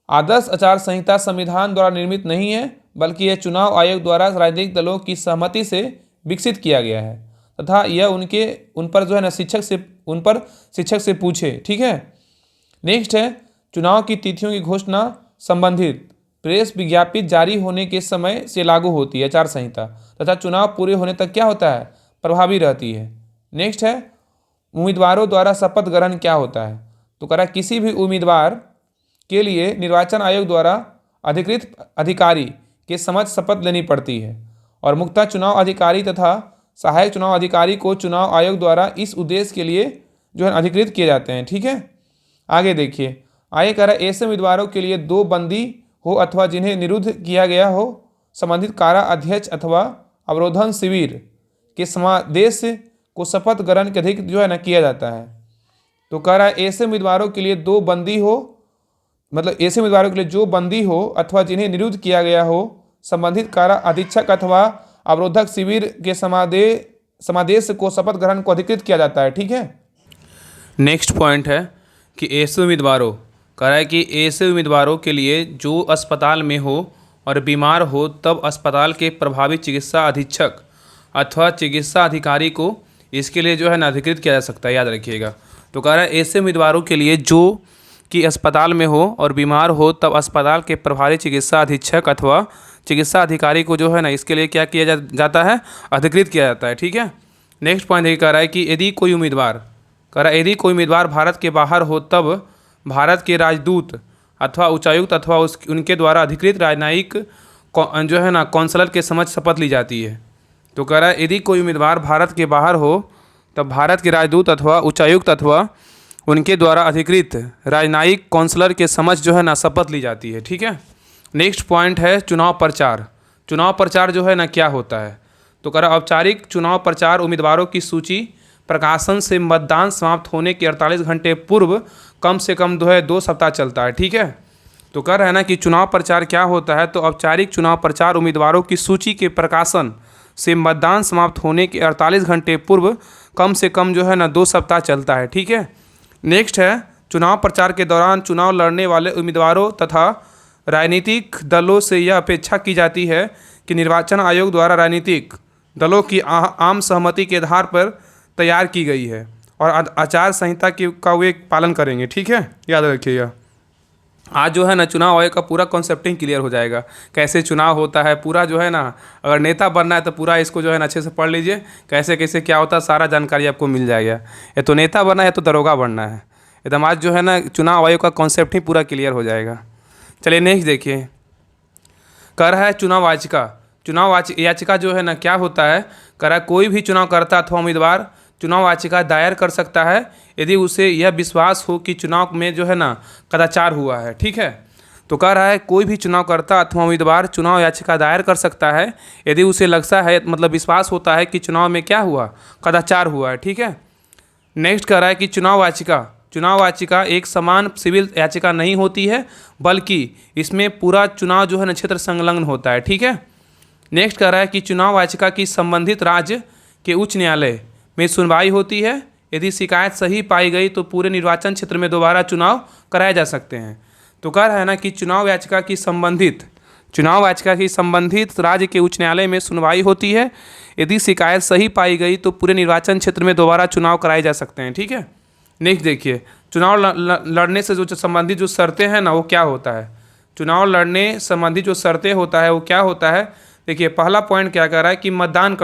आदर्श आचार संहिता संविधान द्वारा निर्मित नहीं है, बल्कि यह चुनाव आयोग द्वारा राजनीतिक दलों की सहमति से विकसित किया गया है तथा यह उन पर जो है ना शिक्षक से पूछे। ठीक है। नेक्स्ट है, चुनाव की तिथियों की घोषणा संबंधित प्रेस विज्ञप्ति जारी होने के समय से लागू होती है आचार संहिता तथा चुनाव पूरे होने तक क्या होता है, प्रभावी रहती है। नेक्स्ट है, उम्मीदवारों द्वारा शपथ ग्रहण क्या होता है? तो कह रहा किसी भी उम्मीदवार के लिए निर्वाचन आयोग द्वारा अधिकृत अधिकारी के समक्ष शपथ लेनी पड़ती है और मुख्य चुनाव अधिकारी तथा सहायक चुनाव अधिकारी को चुनाव आयोग द्वारा इस उद्देश्य के लिए जो है अधिकृत किए जाते हैं। ठीक है। आगे देखिए, आगे कह रहा है ऐसे उम्मीदवारों के लिए दो बंदी हो अथवा जिन्हें निरुद्ध किया गया हो संबंधित कारा अध्यक्ष अथवा अवरोधन शिविर के समादेश को शपथ ग्रहण के अधिक जो है ना किया जाता है। तो कह रहा है ऐसे उम्मीदवारों के लिए दो बंदी हो, मतलब ऐसे उम्मीदवारों के लिए जो बंदी हो अथवा जिन्हें निरुद्ध किया गया हो संबंधित कारा अधीक्षक अथवा अवरोधक शिविर के समादेश को शपथ ग्रहण को अधिकृत किया जाता है। ठीक है। नेक्स्ट पॉइंट है कि ऐसे उम्मीदवारों कह रहा है कि ऐसे उम्मीदवारों के लिए जो अस्पताल में हो और बीमार हो तब अस्पताल के प्रभावी चिकित्सा अधीक्षक अथवा चिकित्सा अधिकारी को इसके लिए जो है ना अधिकृत किया जा सकता है, याद रखिएगा। तो कह रहा है ऐसे उम्मीदवारों के लिए जो कि अस्पताल में हो और बीमार हो तब अस्पताल के प्रभारी चिकित्सा अधीक्षक अथवा चिकित्सा अधिकारी को जो है ना इसके लिए क्या किया जाता है, अधिकृत किया जाता है। ठीक है। नेक्स्ट पॉइंट ये कह रहा है कि यदि कोई उम्मीदवार भारत के बाहर हो तब भारत के राजदूत अथवा उच्चायुक्त अथवा उनके द्वारा अधिकृत राजनयिक जो है ना कौंसलर के समक्ष शपथ ली जाती है। तो कह रहा है यदि कोई उम्मीदवार भारत के बाहर हो तब भारत के राजदूत अथवा उच्चायुक्त अथवा उनके द्वारा अधिकृत राजनयिक कौंसलर के समक्ष जो है ना शपथ ली जाती है। ठीक है। नेक्स्ट पॉइंट है चुनाव प्रचार। चुनाव प्रचार जो है ना क्या होता है? तो कह रहा औपचारिक चुनाव प्रचार उम्मीदवारों की सूची प्रकाशन से मतदान समाप्त होने के 48 घंटे पूर्व कम से कम 2 सप्ताह चलता है। ठीक है। तो कह रहा है ना कि चुनाव प्रचार क्या होता है? तो औपचारिक चुनाव प्रचार उम्मीदवारों की सूची के प्रकाशन से मतदान समाप्त होने के 48 घंटे पूर्व कम से कम जो है ना 2 सप्ताह चलता है। ठीक है। नेक्स्ट है चुनाव प्रचार के दौरान चुनाव लड़ने वाले उम्मीदवारों तथा राजनीतिक दलों से यह अपेक्षा की जाती है कि निर्वाचन आयोग द्वारा राजनीतिक दलों की आम सहमति के आधार पर तैयार की गई है और आचार संहिता का वे पालन करेंगे। ठीक है, याद रखिएगा। आज जो है ना चुनाव आयोग का पूरा कॉन्सेप्टिंग क्लियर हो जाएगा, कैसे चुनाव होता है पूरा जो है ना। अगर नेता बनना है तो पूरा इसको जो है ना अच्छे से पढ़ लीजिए, कैसे कैसे क्या होता है सारा जानकारी आपको मिल जाएगा। या तो नेता बनना है या तो दरोगा बनना है, एकदम आज जो है ना चुनाव आयोग का कॉन्सेप्ट ही पूरा क्लियर हो जाएगा। चलिए नेक्स्ट देखिए, कह रहा है चुनाव याचिका जो है ना क्या होता है, कह रहा है कोई भी चुनावकर्ता अथवा उम्मीदवार चुनाव याचिका दायर कर सकता है यदि उसे यह विश्वास हो कि चुनाव में जो है ना कदाचार हुआ है। ठीक है, तो कह रहा है कोई भी चुनावकर्ता अथवा उम्मीदवार चुनाव याचिका दायर कर सकता है यदि उसे लगता है, मतलब विश्वास होता है कि चुनाव में क्या हुआ, कदाचार हुआ है। ठीक है, नेक्स्ट कह रहा है कि चुनाव याचिका एक समान सिविल याचिका नहीं होती है, बल्कि इसमें पूरा चुनाव जो है ना क्षेत्र संलग्न होता है। ठीक है, नेक्स्ट कह रहा है कि चुनाव याचिका की संबंधित राज्य के उच्च न्यायालय में सुनवाई होती है। यदि शिकायत सही पाई गई तो पूरे निर्वाचन क्षेत्र में दोबारा चुनाव कराए जा सकते हैं। तो कह रहा है ना कि चुनाव याचिका की संबंधित राज्य के उच्च न्यायालय में सुनवाई होती है। यदि शिकायत सही पाई गई तो पूरे निर्वाचन क्षेत्र में दोबारा चुनाव कराए जा सकते हैं। ठीक है, नेक्स्ट देखिए, चुनाव लड़ने से जो संबंधित जो शर्तें हैं ना वो क्या होता है, चुनाव लड़ने संबंधित जो शर्तें होता है वो क्या होता है। देखिए पहला पॉइंट क्या कह रहा है कि मतदान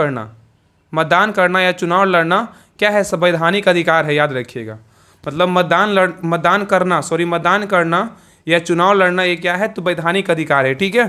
करना या चुनाव लड़ना क्या है, संवैधानिक अधिकार है, याद रखिएगा। मतलब मतदान करना या चुनाव लड़ना ये क्या है, तो वैधानिक अधिकार है। ठीक है,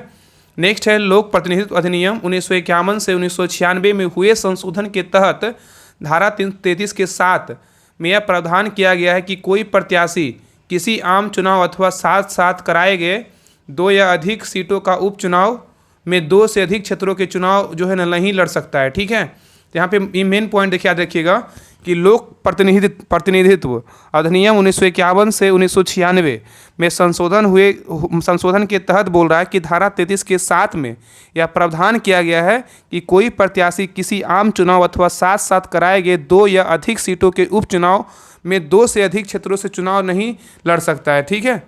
नेक्स्ट है लोक प्रतिनिधित्व अधिनियम 1951 से 1996 में हुए संशोधन के तहत धारा 333 के 7 में यह प्रावधान किया गया है कि कोई प्रत्याशी किसी आम चुनाव अथवा साथ साथ कराए गए 2 या अधिक सीटों का उपचुनाव में 2 से अधिक क्षेत्रों के चुनाव जो है ना नहीं लड़ सकता है। ठीक है, तो यहाँ पे मेन पॉइंट देखिए, याद रखिएगा कि लोक प्रतिनिधित्व अधिनियम 1951 से 1996 में संशोधन के तहत बोल रहा है कि धारा 33 के 7 में यह प्रावधान किया गया है कि कोई प्रत्याशी किसी आम चुनाव अथवा साथ साथ कराए गए 2 या अधिक सीटों के उपचुनाव में 2 से अधिक क्षेत्रों से चुनाव नहीं लड़ सकता है। ठीक है,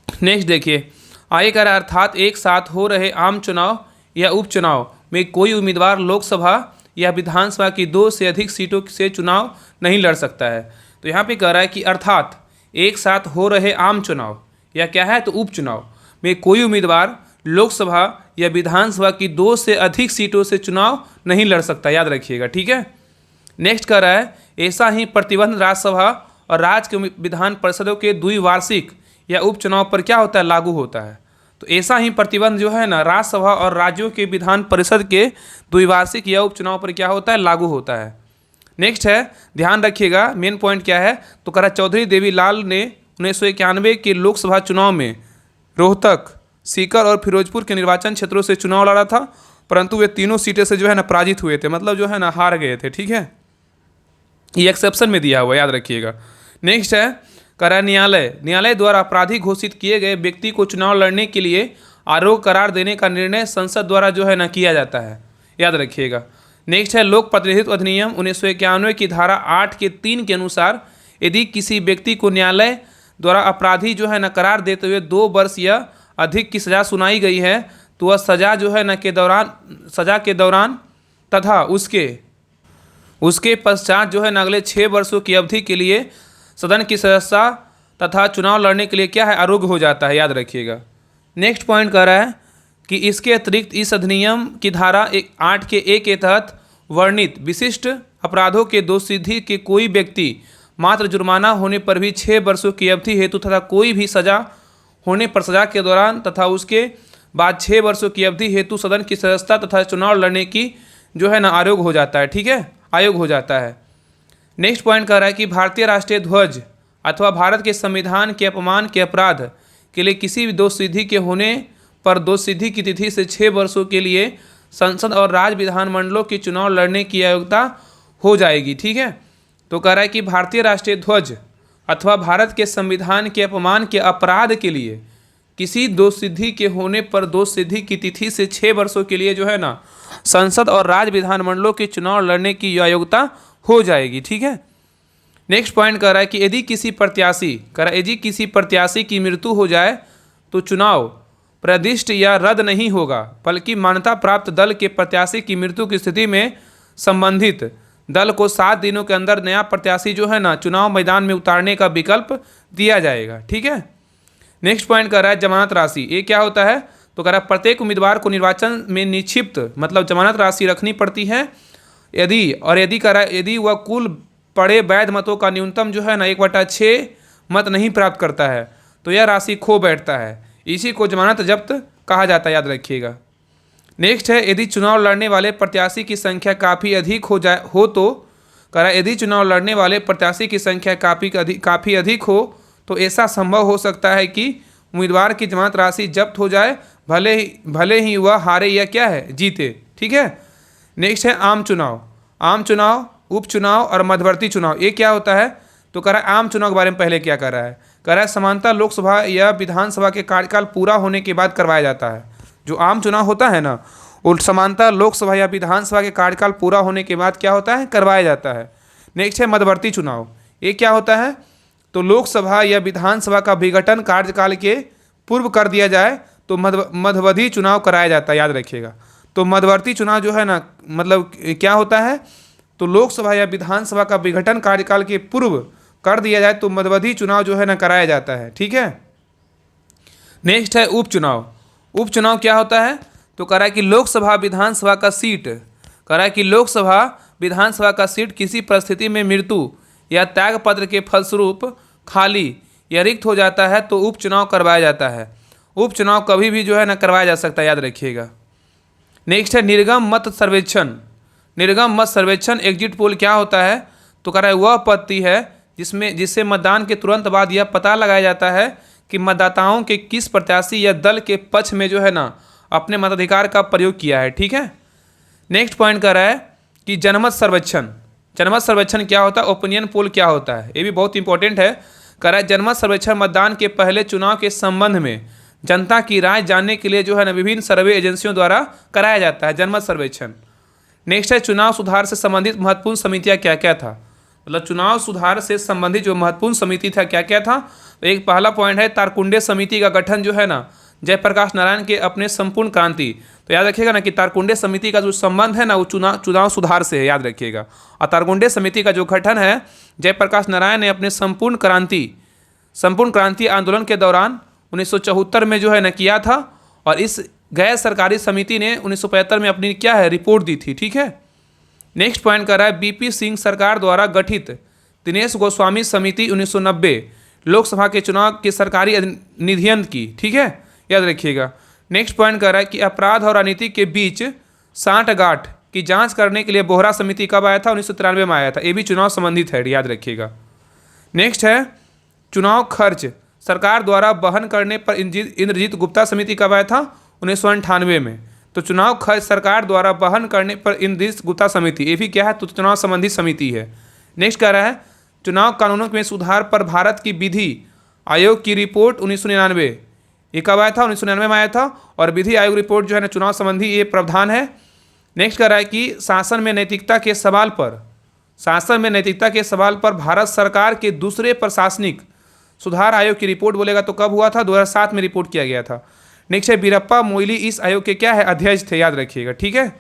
नेक्स्ट देखिए, आगे कह रहा है अर्थात एक साथ हो रहे आम चुनाव या उपचुनाव में कोई उम्मीदवार लोकसभा या विधानसभा की 2 से अधिक सीटों से चुनाव नहीं लड़ सकता है। तो यहाँ पे कह रहा है कि अर्थात एक साथ हो रहे आम चुनाव या क्या है, तो उपचुनाव में कोई उम्मीदवार लोकसभा या विधानसभा की 2 से अधिक सीटों से चुनाव नहीं लड़ सकता, याद रखिएगा। ठीक है, नेक्स्ट कह रहा है ऐसा ही प्रतिबंध राज्यसभा और राज्य के विधान परिषदों के द्विवार्षिक या उपचुनाव पर क्या होता है, लागू होता है। तो ऐसा ही प्रतिबंध जो है ना राज्यसभा और राज्यों के विधान परिषद के द्विवार्षिक या उपचुनाव पर क्या होता है, लागू होता है। नेक्स्ट है, ध्यान रखिएगा मेन पॉइंट क्या है, तो कह रहा चौधरी देवीलाल ने 1991 के लोकसभा चुनाव में रोहतक, सीकर और फिरोजपुर के निर्वाचन क्षेत्रों से चुनाव लड़ा था, परंतु वे तीनों सीटें से जो है ना पराजित हुए थे, मतलब जो है ना हार गए थे। ठीक है, ये एक्सेप्शन में दिया हुआ, याद रखिएगा। नेक्स्ट है, कह रहा न्यायालय द्वारा अपराधी घोषित किए गए व्यक्ति को चुनाव लड़ने के लिए आरोप करार देने का निर्णय संसद द्वारा जो है ना किया जाता है, याद रखिएगा। नेक्स्ट है लोक प्रतिनिधित्व अधिनियम 1991 की धारा 8 के 3 के अनुसार यदि किसी व्यक्ति को न्यायालय द्वारा अपराधी जो है ना करार देते हुए 2 वर्ष या अधिक की सजा सुनाई गई है तो वह सजा जो है ना सजा के दौरान तथा उसके पश्चात जो है ना अगले 6 वर्षों की अवधि के लिए सदन की सदस्यता तथा चुनाव लड़ने के लिए क्या है, अयोग्य हो जाता है, याद रखिएगा। नेक्स्ट पॉइंट कह रहा है कि इसके अतिरिक्त इस अधिनियम की धारा 8 के 1 के तहत वर्णित विशिष्ट अपराधों के दोषसिद्धि के कोई व्यक्ति मात्र जुर्माना होने पर भी 6 वर्षों की अवधि हेतु तथा कोई भी सजा होने पर सजा के दौरान तथा उसके बाद 6 वर्षों की अवधि हेतु सदन की सदस्यता तथा चुनाव लड़ने की जो है ना अयोग्य हो जाता है। ठीक है, अयोग्य हो जाता है। नेक्स्ट पॉइंट कह रहा है कि भारतीय राष्ट्रीय ध्वज अथवा भारत के संविधान के अपमान के अपराध के लिए किसी भी दोषसिद्धि के होने पर दोषसिद्धि की तिथि से 6 वर्षों के लिए संसद और राज्य विधानमंडलों के चुनाव लड़ने की योग्यता हो जाएगी। ठीक है, तो कह रहा है कि भारतीय राष्ट्रीय ध्वज अथवा भारत के संविधान के अपमान के अपराध के लिए किसी दोषसिद्धि के होने पर दोषसिद्धि की तिथि से 6 वर्षों के लिए जो है ना संसद और राज्य विधानमंडलों के चुनाव लड़ने की योग्यता हो जाएगी। ठीक है, नेक्स्ट पॉइंट कह रहा है कि यदि किसी प्रत्याशी की मृत्यु हो जाए तो चुनाव प्रदिष्ट या रद्द नहीं होगा, बल्कि मान्यता प्राप्त दल के प्रत्याशी की मृत्यु की स्थिति में संबंधित दल को 7 दिनों के अंदर नया प्रत्याशी जो है ना चुनाव मैदान में उतारने का विकल्प दिया जाएगा। ठीक है, नेक्स्ट पॉइंट कह रहा है जमानत राशि। ये क्या होता है, तो कह रहा है प्रत्येक उम्मीदवार को निर्वाचन में निक्षिप्त मतलब जमानत राशि रखनी पड़ती है यदि वह कुल पड़े वैध मतों का न्यूनतम जो है ना 1/6 मत नहीं प्राप्त करता है तो यह राशि खो बैठता है। इसी को जमानत जब्त कहा जाता है, याद रखिएगा। नेक्स्ट है, यदि चुनाव लड़ने वाले प्रत्याशी की संख्या काफ़ी अधिक हो तो करा यदि चुनाव लड़ने वाले प्रत्याशी की संख्या काफ़ी अधिक हो तो ऐसा संभव हो सकता है कि उम्मीदवार की जमानत राशि जब्त हो जाए, भले ही वह हारे या क्या है जीते। ठीक है। नेक्स्ट है आम चुनाव। आम चुनाव, उपचुनाव और मध्यवर्ती चुनाव, ये क्या होता है? तो कह रहा है आम चुनाव के बारे में पहले क्या कर रहा है, कह रहा है समानता लोकसभा या विधानसभा के कार्यकाल पूरा होने के बाद करवाया जाता है। जो आम चुनाव होता है ना, वो समानता लोकसभा या विधानसभा के कार्यकाल पूरा होने के बाद क्या होता है, करवाया जाता है। नेक्स्ट है मध्यवर्ती चुनाव। ये क्या होता है? तो लोकसभा या विधानसभा का विघटन कार्यकाल के पूर्व कर दिया जाए तो मध्यवधि चुनाव कराया जाता है, याद रखिएगा। तो मध्यवर्ती चुनाव जो है ना, मतलब क्या होता है? तो लोकसभा या विधानसभा का विघटन कार्यकाल के पूर्व कर दिया जाए तो मध्यवधि चुनाव जो है ना कराया जाता है। ठीक है। नेक्स्ट है उपचुनाव। उपचुनाव क्या होता है? तो कह रहा है कि लोकसभा विधानसभा का सीट, कह रहा है कि लोकसभा विधानसभा का सीट किसी परिस्थिति में मृत्यु या त्याग पत्र के फलस्वरूप खाली या रिक्त हो जाता है तो उपचुनाव करवाया जाता है। उपचुनाव कभी भी जो है ना करवाया जा सकता है, याद रखिएगा। नेक्स्ट है निर्गम मत सर्वेक्षण। निर्गम मत सर्वेक्षण एग्जिट पोल क्या होता है? तो कह रहा है वह पद्धति है जिससे मतदान के तुरंत बाद यह पता लगाया जाता है कि मतदाताओं के किस प्रत्याशी या दल के पक्ष में जो है ना अपने मताधिकार का प्रयोग किया है। ठीक है। नेक्स्ट पॉइंट कर रहा है कि जनमत सर्वेक्षण। जनमत सर्वेक्षण क्या होता है? ओपिनियन पोल क्या होता है? ये भी बहुत इंपॉर्टेंट है। कह रहा है जनमत सर्वेक्षण मतदान के पहले चुनाव के संबंध में जनता की राय जानने के लिए जो है ना विभिन्न सर्वे एजेंसियों द्वारा कराया जाता है जनमत सर्वेक्षण। नेक्स्ट है चुनाव सुधार से संबंधित महत्वपूर्ण समितियाँ क्या क्या था? मतलब चुनाव सुधार से संबंधित जो महत्वपूर्ण समिति था क्या क्या था? तो एक पहला पॉइंट है तारकुंडे समिति का गठन जो है ना जयप्रकाश नारायण के अपने संपूर्ण क्रांति। तो याद रखिएगा ना कि तारकुंडे समिति का जो संबंध है ना वो चुनाव सुधार से है, याद रखिएगा। और तारकुंडे समिति का जो गठन है जयप्रकाश नारायण ने अपने संपूर्ण क्रांति आंदोलन के दौरान 1974 में जो है ना किया था। और इस गैर सरकारी समिति ने 1975 में अपनी क्या है रिपोर्ट दी थी। ठीक है। नेक्स्ट पॉइंट कर रहा है बीपी सिंह सरकार द्वारा गठित दिनेश गोस्वामी समिति 1990 लोकसभा के चुनाव के सरकारी निधियन की। ठीक है, याद रखिएगा। नेक्स्ट पॉइंट कर रहा है कि अपराध और राजनीति के बीच सांठगांठ की जांच करने के लिए बोहरा समिति कब आया था? 1993 में आया था। ये भी चुनाव संबंधित है, याद रखिएगा। नेक्स्ट है चुनाव खर्च सरकार द्वारा वहन करने पर इंद्रजीत गुप्ता समिति कब आया था? 1998 में। तो चुनाव खर्च सरकार द्वारा वहन करने पर इंद्रजीत गुप्ता समिति, ये भी क्या है? तो चुनाव संबंधी समिति है। नेक्स्ट कह रहा है चुनाव कानूनों में सुधार पर भारत की विधि आयोग की रिपोर्ट 1999, ये कब आया था? 1999 में आया था। और विधि आयोग रिपोर्ट जो है ना चुनाव संबंधी ये प्रावधान है। नेक्स्ट कह रहा है कि शासन में नैतिकता के सवाल पर भारत सरकार के दूसरे प्रशासनिक सुधार आयोग की रिपोर्ट बोलेगा तो कब हुआ था? 2007 में रिपोर्ट किया गया था। नेक्स्ट है वीरप्पा मोइली इस आयोग के क्या है? अध्यक्ष थे, याद रखिएगा। ठीक है।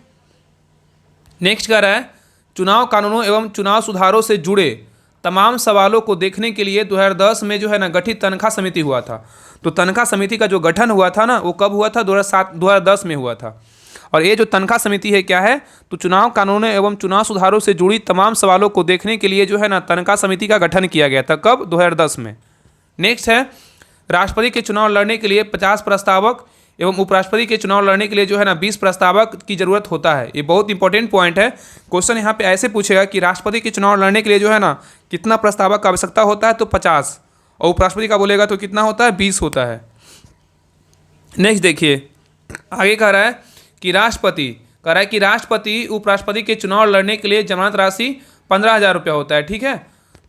नेक्स्ट कह रहा है चुनाव कानूनों एवं चुनाव सुधारों से जुड़े तमाम सवालों को देखने के लिए 2010 में जो है ना गठित तनख्वाह समिति हुआ था। तो तनख्वाह समिति का जो गठन हुआ था ना वो कब हुआ था? 2010 में हुआ था। और ये जो तनख्वाह समिति है क्या है? तो चुनाव कानूनों एवं चुनाव सुधारों से जुड़ी तमाम सवालों को देखने के लिए जो है ना तनख्वाह समिति का गठन किया गया था। कब? 2010 में। नेक्स्ट है राष्ट्रपति के चुनाव लड़ने के लिए 50 प्रस्तावक एवं उपराष्ट्रपति के चुनाव लड़ने के लिए जो है ना 20 प्रस्तावक की जरूरत होता है। ये बहुत इंपॉर्टेंट पॉइंट है। क्वेश्चन यहाँ पे ऐसे पूछेगा कि राष्ट्रपति के चुनाव लड़ने के लिए जो है ना कितना प्रस्तावक का आवश्यकता होता है? तो 50। और उपराष्ट्रपति का बोलेगा तो कितना होता है? 20 होता है। नेक्स्ट देखिए आगे कह रहा है कि राष्ट्रपति उपराष्ट्रपति के चुनाव लड़ने के लिए जमानत राशि 15,000 रुपया होता है। ठीक है।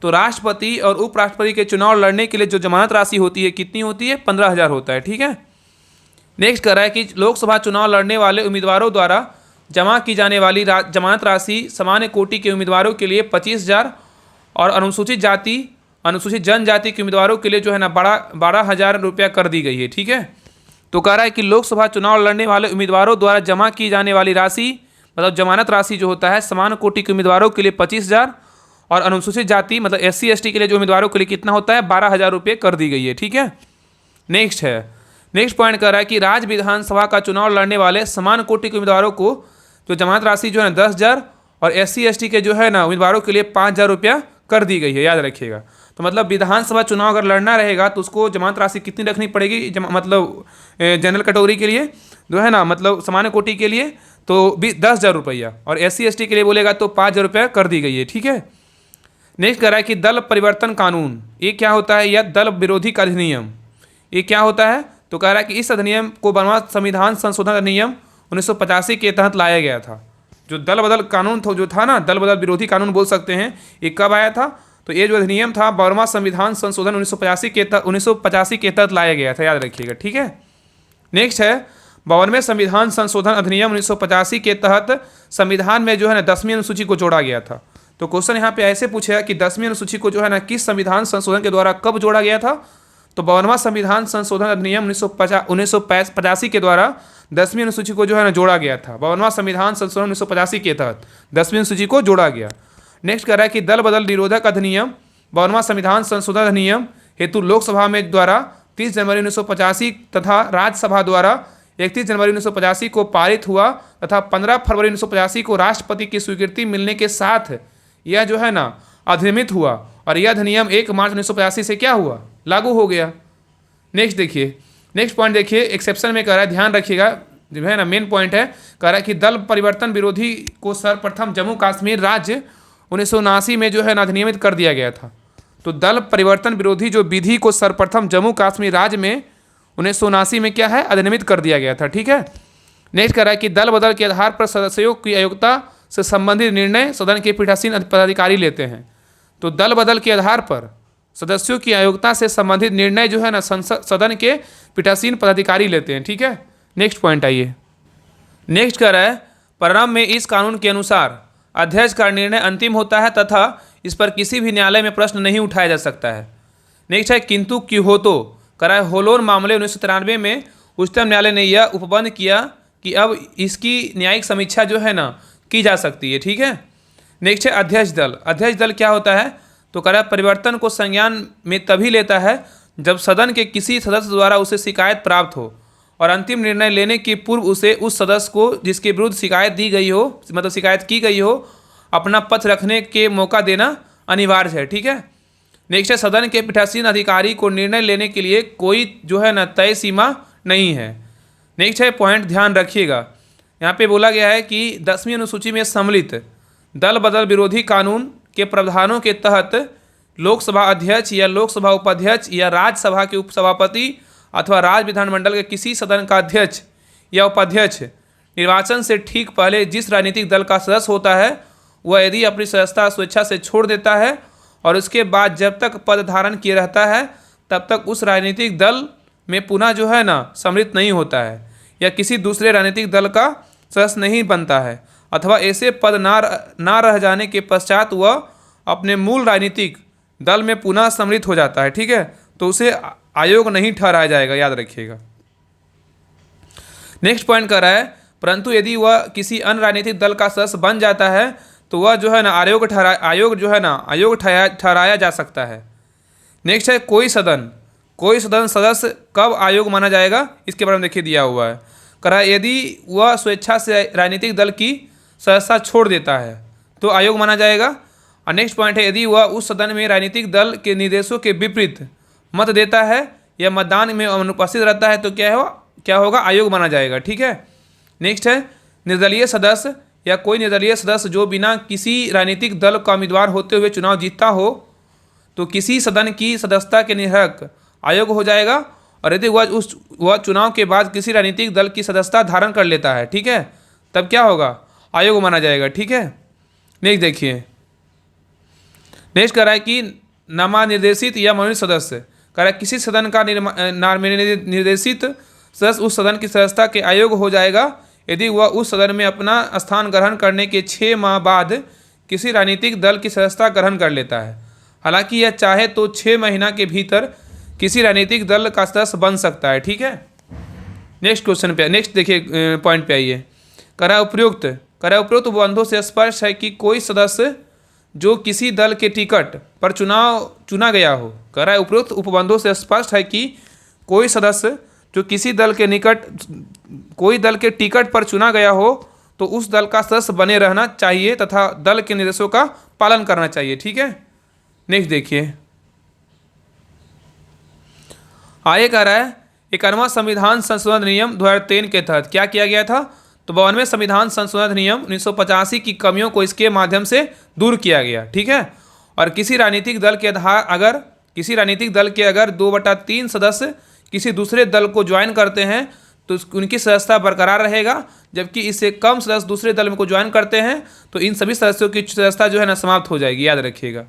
तो राष्ट्रपति और उपराष्ट्रपति के चुनाव लड़ने के लिए जो जमानत राशि होती है कितनी होती है? 15,000 होता है। ठीक है। नेक्स्ट कह रहा है कि लोकसभा चुनाव लड़ने वाले उम्मीदवारों द्वारा जमा की जाने वाली जमानत राशि सामान्य कोटि के उम्मीदवारों के लिए 25,000 और अनुसूचित जनजाति के उम्मीदवारों के लिए जो है ना 12,000 रुपया कर दी गई है। ठीक है। तो कह रहा है कि लोकसभा चुनाव लड़ने वाले उम्मीदवारों द्वारा जमा की जाने वाली राशि मतलब जमानत राशि जो होता है सामान्य कोटि के उम्मीदवारों के लिए 25,000 और अनुसूचित जाति मतलब SC ST के लिए जो उम्मीदवारों के लिए कितना होता है? 12,000 रुपये कर दी गई है। ठीक है। नेक्स्ट पॉइंट कर रहा है कि राज्य विधानसभा का चुनाव लड़ने वाले समान कोटि के उम्मीदवारों को जो जमानत राशि जो है 10,000 और SC ST के जो है ना उम्मीदवारों के लिए 5,000 रुपया कर दी गई है, याद रखिएगा। तो मतलब विधानसभा चुनाव अगर लड़ना रहेगा तो उसको जमानत राशि कितनी रखनी पड़ेगी, मतलब जनरल कैटेगरी के लिए जो है ना, मतलब सामान्य कोटि के लिए तो 10,000 रुपया, और SC ST के लिए बोलेगा तो 5,000 रुपया कर दी गई है, ठीक है। नेक्स्ट कह रहा है कि दल परिवर्तन कानून, ये क्या होता है, या दल विरोधी अधिनियम, ये क्या होता है। तो कह रहा है कि इस अधिनियम को बनवा संविधान संशोधन अधिनियम 1985 के तहत लाया गया था। जो दल बदल कानून जो था ना, दल बदल विरोधी कानून बोल सकते हैं, ये कब आया था, तो ये जो अधिनियम था 12वां संविधान संशोधन 1985 के तहत लाया गया था, याद रखिएगा, ठीक है। नेक्स्ट है 52वें संविधान संशोधन अधिनियम 1985 के तहत संविधान में जो है ना 10वीं अनुसूची को जोड़ा गया था। तो क्वेश्चन यहाँ पे ऐसे पूछा कि 10वीं अनुसूची को जो है ना किस संविधान संशोधन के द्वारा कब जोड़ा गया था। तो 52वां संविधान संशोधन अधिनियम 1985 के द्वारा 10वीं अनुसूची को जो है ना जोड़ा गया था। 52वां संविधान संशोधन 1985 के तहत 10वीं अनुसूची को जोड़ा गया। नेक्स्ट कह रहा है कि दल बदल निरोधक अधिनियम 52वां संविधान संशोधन अधिनियम हेतु लोकसभा में द्वारा 30 जनवरी 1985 तथा राज्यसभा द्वारा 31 जनवरी 1985 को पारित हुआ तथा 15 फरवरी 1985 को राष्ट्रपति की स्वीकृति मिलने के साथ यह जो है ना अधिनियमित हुआ, और यह अधिनियम 1 मार्च 1985 से क्या हुआ, लागू हो गया। नेक्स्ट देखिए, नेक्स्ट पॉइंट देखिए, एक्सेप्शन में कह रहा है, ध्यान रखिएगा जो है ना मेन पॉइंट है, कह रहा है कि दल परिवर्तन विरोधी को सर्वप्रथम जम्मू कश्मीर राज्य 1979 में जो है ना अधिनियमित कर दिया गया था। तो दल परिवर्तन विरोधी जो विधि को सर्वप्रथम जम्मू कश्मीर राज्य में 1979 में क्या है, अधिनियमित कर दिया गया था, ठीक है। नेक्स्ट कह रहा है कि दल बदल के आधार पर सदस्यों की अयोग्यता से संबंधित निर्णय सदन के पीठासीन पदाधिकारी लेते हैं। तो दल बदल के आधार पर सदस्यों की अयोग्यता से संबंधित निर्णय जो है ना सदन के पीठासीन पदाधिकारी लेते हैं, ठीक है। नेक्स्ट पॉइंट आइए, नेक्स्ट कह रहा है परिणाम में इस कानून के अनुसार अध्यक्ष का निर्णय अंतिम होता है तथा इस पर किसी भी न्यायालय में प्रश्न नहीं उठाया जा सकता है। नेक्स्ट है किंतु क्योंतो, कह रहा है होलोर मामले 1993 में उच्चतम न्यायालय ने यह उपबंध किया कि अब इसकी न्यायिक समीक्षा जो है ना की जा सकती है, ठीक है। नेक्स्ट है अध्यक्ष दल। अध्यक्ष दल क्या होता है, तो कह रहा है परिवर्तन को संज्ञान में तभी लेता है जब सदन के किसी सदस्य द्वारा उसे शिकायत प्राप्त हो और अंतिम निर्णय लेने के पूर्व उसे उस सदस्य को जिसके विरुद्ध शिकायत दी गई हो, मतलब शिकायत की गई हो, अपना पक्ष रखने के मौका देना अनिवार्य है, ठीक है। नेक्स्ट है सदन के पीठासीन अधिकारी को निर्णय लेने के लिए कोई जो है ना तय सीमा नहीं है। नेक्स्ट है पॉइंट ध्यान रखिएगा, यहाँ पे बोला गया है कि 10वीं अनुसूची में सम्मिलित दल बदल विरोधी कानून के प्रावधानों के तहत लोकसभा अध्यक्ष या लोकसभा उपाध्यक्ष या राज्यसभा के उपसभापति अथवा राज्य विधानमंडल के किसी सदन का अध्यक्ष या उपाध्यक्ष निर्वाचन से ठीक पहले जिस राजनीतिक दल का सदस्य होता है वह यदि अपनी सदस्यता स्वेच्छा से छोड़ देता है और उसके बाद जब तक पद धारण किए रहता है तब तक उस राजनीतिक दल में पुनः जो है ना सम्मिलित नहीं होता है या किसी दूसरे राजनीतिक दल का सदस्य नहीं बनता है अथवा ऐसे पद ना रह जाने के पश्चात वह अपने मूल राजनीतिक दल में पुनः सम्मिलित हो जाता है, ठीक है। तो उसे आयोग नहीं ठहराया जाएगा, याद रखिएगा। नेक्स्ट पॉइंट कर रहा है परंतु यदि वह किसी अन्य राजनीतिक दल का सदस्य बन जाता है तो वह जो है ना आयोग ठहराया जा सकता है। नेक्स्ट है कोई सदन सदस्य कब आयोग माना जाएगा, इसके बारे में देखिए दिया हुआ है। करा यदि वह स्वेच्छा से राजनीतिक दल की सदस्यता छोड़ देता है तो आयोग माना जाएगा। और नेक्स्ट पॉइंट है यदि वह उस सदन में राजनीतिक दल के निर्देशों के विपरीत मत देता है या मतदान में अनुपस्थित रहता है तो क्या होगा, आयोग माना जाएगा, ठीक है। नेक्स्ट है निर्दलीय सदस्य या कोई निर्दलीय सदस्य जो बिना किसी राजनीतिक दल का उम्मीदवार होते हुए चुनाव जीतता हो तो किसी सदन की सदस्यता के निरहक आयोग हो जाएगा। और यदि वह चुनाव के बाद किसी राजनीतिक दल की सदस्यता धारण कर लेता है, ठीक है, तब क्या होगा, आयोग माना जाएगा, ठीक है। नेक्स्ट देखिए, नेक्स्ट कह रहा है कि नामनिर्देशित या मनोनीत सदस्य, कह रहा है किसी सदन का निर्देशित सदस्य उस सदन की सदस्यता के आयोग हो जाएगा यदि वह उस सदन में अपना स्थान ग्रहण करने के 6 माह बाद किसी राजनीतिक दल की सदस्यता ग्रहण कर लेता है। हालांकि यह चाहे तो 6 महीना के भीतर किसी राजनीतिक दल का सदस्य बन सकता है, ठीक है। नेक्स्ट क्वेश्चन पे, नेक्स्ट देखिए पॉइंट पे आइए। करा उपयुक्त उपबंधों से स्पष्ट है कि कोई सदस्य जो किसी दल के टिकट पर चुना गया हो, करा उपयुक्त उपबंधों से स्पष्ट है कि कोई सदस्य जो किसी दल के टिकट पर चुना गया हो तो उस दल का सदस्य बने रहना चाहिए तथा दल के निर्देशों का पालन करना चाहिए, ठीक है। नेक्स्ट देखिए, आगे कह रहा है 51वां संविधान संशोधन अधिनियम 2003 के तहत क्या किया गया था? तो 52वें संविधान संशोधन अधिनियम 1985 की कमियों को इसके माध्यम से दूर किया गया। ठीक है। और किसी राजनीतिक दल के अगर 2/3 सदस्य किसी दूसरे दल को ज्वाइन करते हैं तो उनकी सदस्यता बरकरार रहेगा, जबकि इससे कम सदस्य दूसरे दल में को ज्वाइन करते हैं तो इन सभी सदस्यों की सदस्यता जो है ना समाप्त हो जाएगी, याद रखिएगा।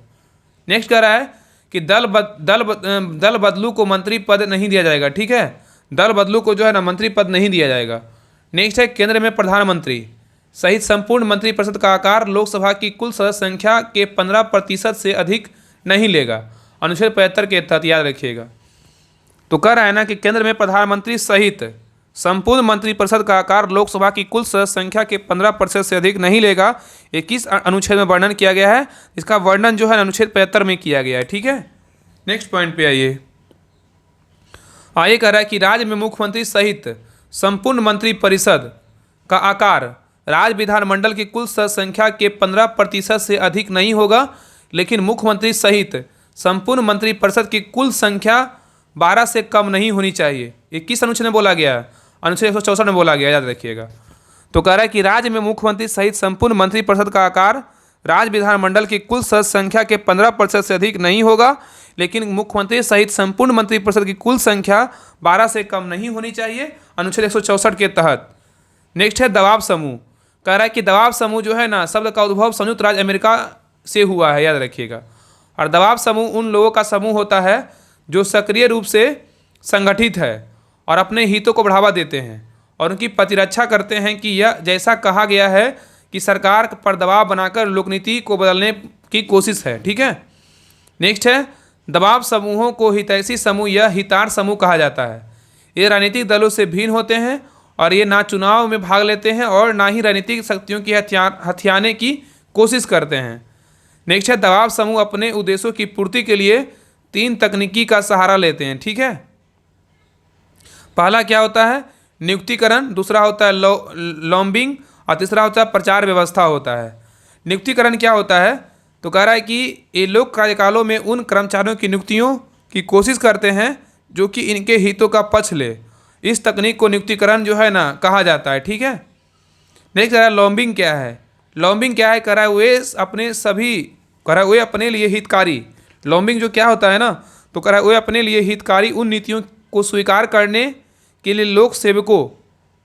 नेक्स्ट कह रहा है कि दल बदलू को मंत्री पद नहीं दिया जाएगा। ठीक है, दल बदलू को जो है ना मंत्री पद नहीं दिया जाएगा। नेक्स्ट है केंद्र में प्रधानमंत्री सहित संपूर्ण मंत्रिपरिषद का आकार लोकसभा की कुल सदस्य संख्या के 15% से अधिक नहीं लेगा, अनुच्छेद 75 के तहत, याद रखिएगा। तो कह रहा है ना कि केंद्र में प्रधानमंत्री सहित संपूर्ण मंत्रिपरिषद का आकार लोकसभा की कुल सदस्य संख्या के 15% से अधिक नहीं लेगा। ये किस अनुच्छेद में वर्णन किया गया है? इसका वर्णन जो है अनुच्छेद 75 में किया गया है। ठीक है, नेक्स्ट पॉइंट पे आइए। कह रहा है कि राज्य में मुख्यमंत्री सहित संपूर्ण मंत्रिपरिषद का आकार राज्य विधानमंडल की कुल सदस्य संख्या के 15% से अधिक नहीं होगा, लेकिन मुख्यमंत्री सहित संपूर्ण मंत्रिपरिषद की कुल संख्या 12 से कम नहीं होनी चाहिए। ये किस अनुच्छेद में बोला गया है? अनुच्छेद 164 में बोला गया, याद रखिएगा। तो कह रहा है कि राज्य में मुख्यमंत्री सहित संपूर्ण मंत्रिपरिषद का आकार राज्य विधानमंडल की कुल सदस्य संख्या के 15% से अधिक नहीं होगा, लेकिन मुख्यमंत्री सहित संपूर्ण मंत्रिपरिषद की कुल संख्या 12 से कम नहीं होनी चाहिए, अनुच्छेद 164 के तहत। नेक्स्ट है दबाव समूह। कह रहा है कि दबाव समूह जो है ना, शब्द का उद्भव संयुक्त राज्य अमेरिका से हुआ है, याद रखिएगा। और दबाव समूह उन लोगों का समूह होता है जो सक्रिय रूप से संगठित है और अपने हितों को बढ़ावा देते हैं और उनकी प्रतिरक्षा करते हैं कि यह जैसा कहा गया है कि सरकार पर दबाव बनाकर लोकनीति को बदलने की कोशिश है। ठीक है। नेक्स्ट है दबाव समूहों को हितैषी समूह या हितार समूह कहा जाता है। ये राजनीतिक दलों से भिन्न होते हैं और ये ना चुनाव में भाग लेते हैं और ना ही राजनीतिक शक्तियों की हथियाने की कोशिश करते हैं। नेक्स्ट है दबाव समूह अपने उद्देश्यों की पूर्ति के लिए 3 तकनीकी का सहारा लेते हैं। ठीक है। पहला क्या होता है? नियुक्तिकरण, दूसरा होता है लॉबिंग और तीसरा होता है प्रचार व्यवस्था होता है। नियुक्तिकरण क्या होता है? तो कह रहा है कि ये लोग कार्यकालों में उन कर्मचारियों की नियुक्तियों की कोशिश करते हैं जो कि इनके हितों का पक्ष ले। इस तकनीक को नियुक्तिकरण जो है ना कहा जाता है। ठीक है। नेक्स्ट कह रहा है लॉबिंग क्या है? लॉबिंग क्या है? कह रहा है वे अपने लिए हितकारी। लॉबिंग जो क्या होता है ना, तो कह रहा है वे अपने लिए हितकारी उन नीतियों को स्वीकार करने के लिए लोक सेवकों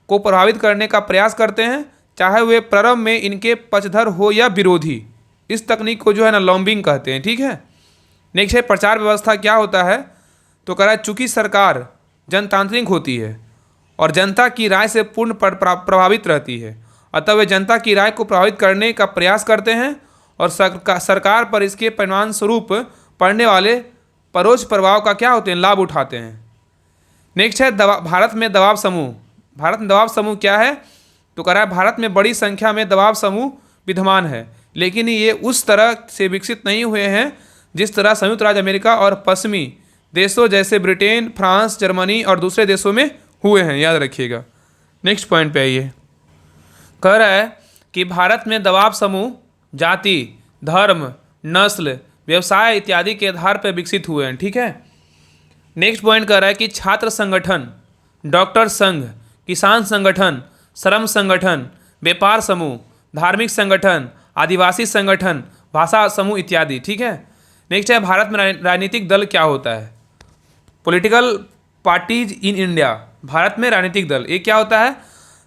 को प्रभावित करने का प्रयास करते हैं, चाहे वे प्रारंभ में इनके पक्षधर हो या विरोधी। इस तकनीक को जो है ना लॉबिंग कहते हैं। ठीक है। नेक्स्ट है प्रचार व्यवस्था क्या होता है? तो कह रहा है चूंकि सरकार जनतांत्रिक होती है और जनता की राय से पूर्ण प्रभावित रहती है, अतः वे जनता की राय को प्रभावित करने का प्रयास करते हैं और सरकार पर इसके परिणाम स्वरूप पड़ने वाले परोक्ष प्रभाव का क्या होते हैं? लाभ उठाते हैं। नेक्स्ट है भारत में दबाव समूह। भारत में दबाव समूह क्या है? तो कह रहा है भारत में बड़ी संख्या में दबाव समूह विद्यमान है, लेकिन ये उस तरह से विकसित नहीं हुए हैं जिस तरह संयुक्त राज्य अमेरिका और पश्चिमी देशों जैसे ब्रिटेन, फ्रांस, जर्मनी और दूसरे देशों में हुए हैं, याद रखिएगा। नेक्स्ट पॉइंट पे आइए। कह रहा है कि भारत में दबाव समूह जाति, धर्म, नस्ल, व्यवसाय इत्यादि के आधार पर विकसित हुए हैं। ठीक है। नेक्स्ट पॉइंट कह रहा है कि छात्र संगठन, डॉक्टर संघ, किसान संगठन, श्रम संगठन, व्यापार समूह, धार्मिक संगठन, आदिवासी संगठन, भाषा समूह इत्यादि। ठीक है। नेक्स्ट है भारत में राजनीतिक दल क्या होता है? Political parties in India. Bharat में राजनीतिक दल ये क्या होता है?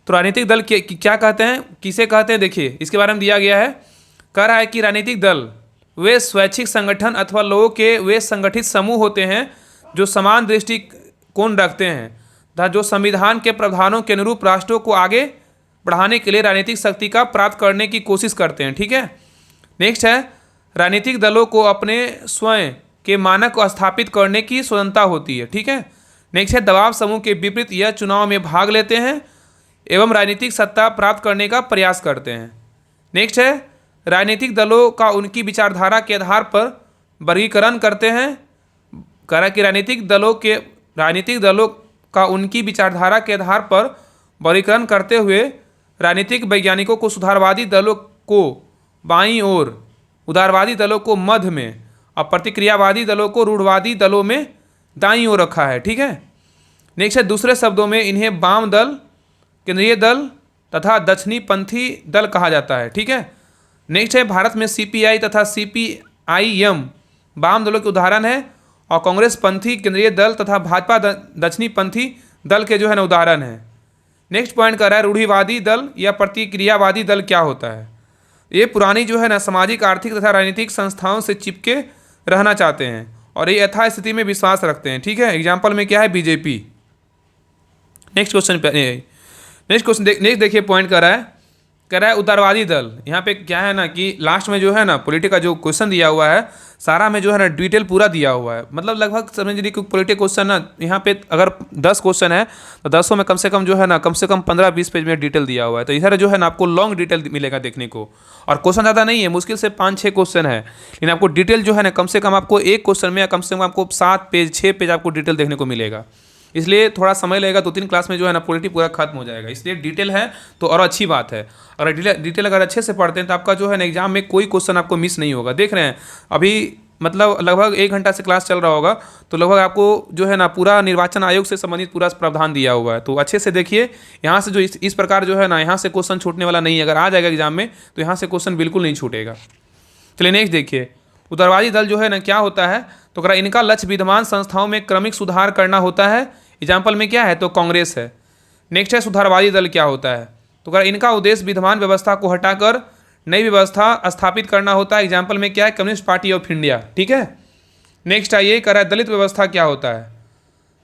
तो राजनीतिक दल क्या कहते हैं, किसे कहते हैं? देखिए इसके बारे में दिया गया है। कह रहा है कि राजनीतिक दल वे स्वैच्छिक संगठन अथवा लोगों के वे संगठित समूह होते हैं जो समान दृष्टिकोण रखते हैं तथा जो संविधान के प्रावधानों के अनुरूप राष्ट्रों को आगे बढ़ाने के लिए राजनीतिक शक्ति का प्राप्त करने की कोशिश करते हैं। ठीक है। नेक्स्ट है राजनीतिक दलों को अपने स्वयं के मानक को स्थापित करने की स्वतंत्रता होती है। ठीक है। नेक्स्ट है दबाव समूह के विपरीत यह चुनाव में भाग लेते हैं एवं राजनीतिक सत्ता प्राप्त करने का प्रयास करते हैं। नेक्स्ट है राजनीतिक दलों का उनकी विचारधारा के आधार पर वर्गीकरण करते हैं। कह रहा कि राजनीतिक दलों का उनकी विचारधारा के आधार पर वर्गीकरण करते हुए राजनीतिक वैज्ञानिकों को सुधारवादी दलों को बाईं ओर, उदारवादी दलों को मध्य में और प्रतिक्रियावादी दलों को रूढ़वादी दलों में दाईं ओर रखा है। ठीक है। नेक्स्ट है, दूसरे शब्दों में इन्हें वाम दल, केंद्रीय दल तथा दक्षिणीपंथी दल कहा जाता है। ठीक है। नेक्स्ट है, भारत में सीपीआई तथा सीपीआईएम वाम दलों के उदाहरण है और कांग्रेस पंथी केंद्रीय दल तथा भाजपा दक्षिणीपंथी दल के जो है ना उदाहरण है। नेक्स्ट पॉइंट कर रहा है, रूढ़िवादी दल या प्रतिक्रियावादी दल क्या होता है। ये पुरानी जो है ना सामाजिक, आर्थिक तथा राजनीतिक संस्थाओं से चिपके रहना चाहते हैं और ये यथास्थिति में विश्वास रखते हैं। ठीक है। एग्जाम्पल में क्या है, बीजेपी। नेक्स्ट क्वेश्चन पे, नेक्स्ट देखिए पॉइंट कह रहा है उदारवादी दल। यहाँ पे क्या है ना कि लास्ट में जो है ना पॉलिटी का जो क्वेश्चन दिया हुआ है सारा में जो है ना डिटेल पूरा दिया हुआ है। मतलब लगभग समझ लीजिए कि पॉलिटी क्वेश्चन ना यहाँ पे अगर 10 क्वेश्चन है तो 10 में कम से कम जो है ना कम से कम 15-20 पेज में डिटेल दिया हुआ है। तो इधर जो है ना आपको लॉन्ग डिटेल मिलेगा देखने को, और क्वेश्चन ज़्यादा नहीं है, मुश्किल से 5-6 क्वेश्चन है, लेकिन आपको डिटेल जो है ना कम से कम आपको एक क्वेश्चन में कम से कम आपको 7 पेज 6 पेज आपको डिटेल देखने को मिलेगा। इसलिए थोड़ा समय लगेगा, 2-3 क्लास में जो है ना पॉलिटी पूरा खत्म हो जाएगा। इसलिए डिटेल है तो और अच्छी बात है। अगर डिटेल अगर अच्छे से पढ़ते हैं तो आपका जो है ना एग्जाम में कोई क्वेश्चन आपको मिस नहीं होगा। देख रहे हैं अभी मतलब लगभग 1 घंटा से क्लास चल रहा होगा, तो लगभग आपको जो है ना पूरा निर्वाचन आयोग से संबंधित पूरा प्रावधान दिया हुआ है। तो अच्छे से देखिए, यहाँ से जो इस प्रकार जो है ना यहाँ से क्वेश्चन छूटने वाला नहीं है। अगर आ जाएगा एग्जाम में तो यहाँ से क्वेश्चन बिल्कुल नहीं छूटेगा। चलिए नेक्स्ट देखिए, उदारवादी दल जो है ना क्या होता है, तो अगर इनका लक्ष्य विद्यमान संस्थाओं में क्रमिक सुधार करना होता है। एग्जाम्पल में क्या है, तो कांग्रेस है। नेक्स्ट है, सुधारवादी दल क्या होता है, तो अगर इनका उद्देश्य विद्यमान व्यवस्था को हटाकर नई व्यवस्था स्थापित करना होता है। एग्जाम्पल में क्या है, कम्युनिस्ट पार्टी ऑफ इंडिया। ठीक है। नेक्स्ट आइए, कह रहा है दलित व्यवस्था क्या होता है,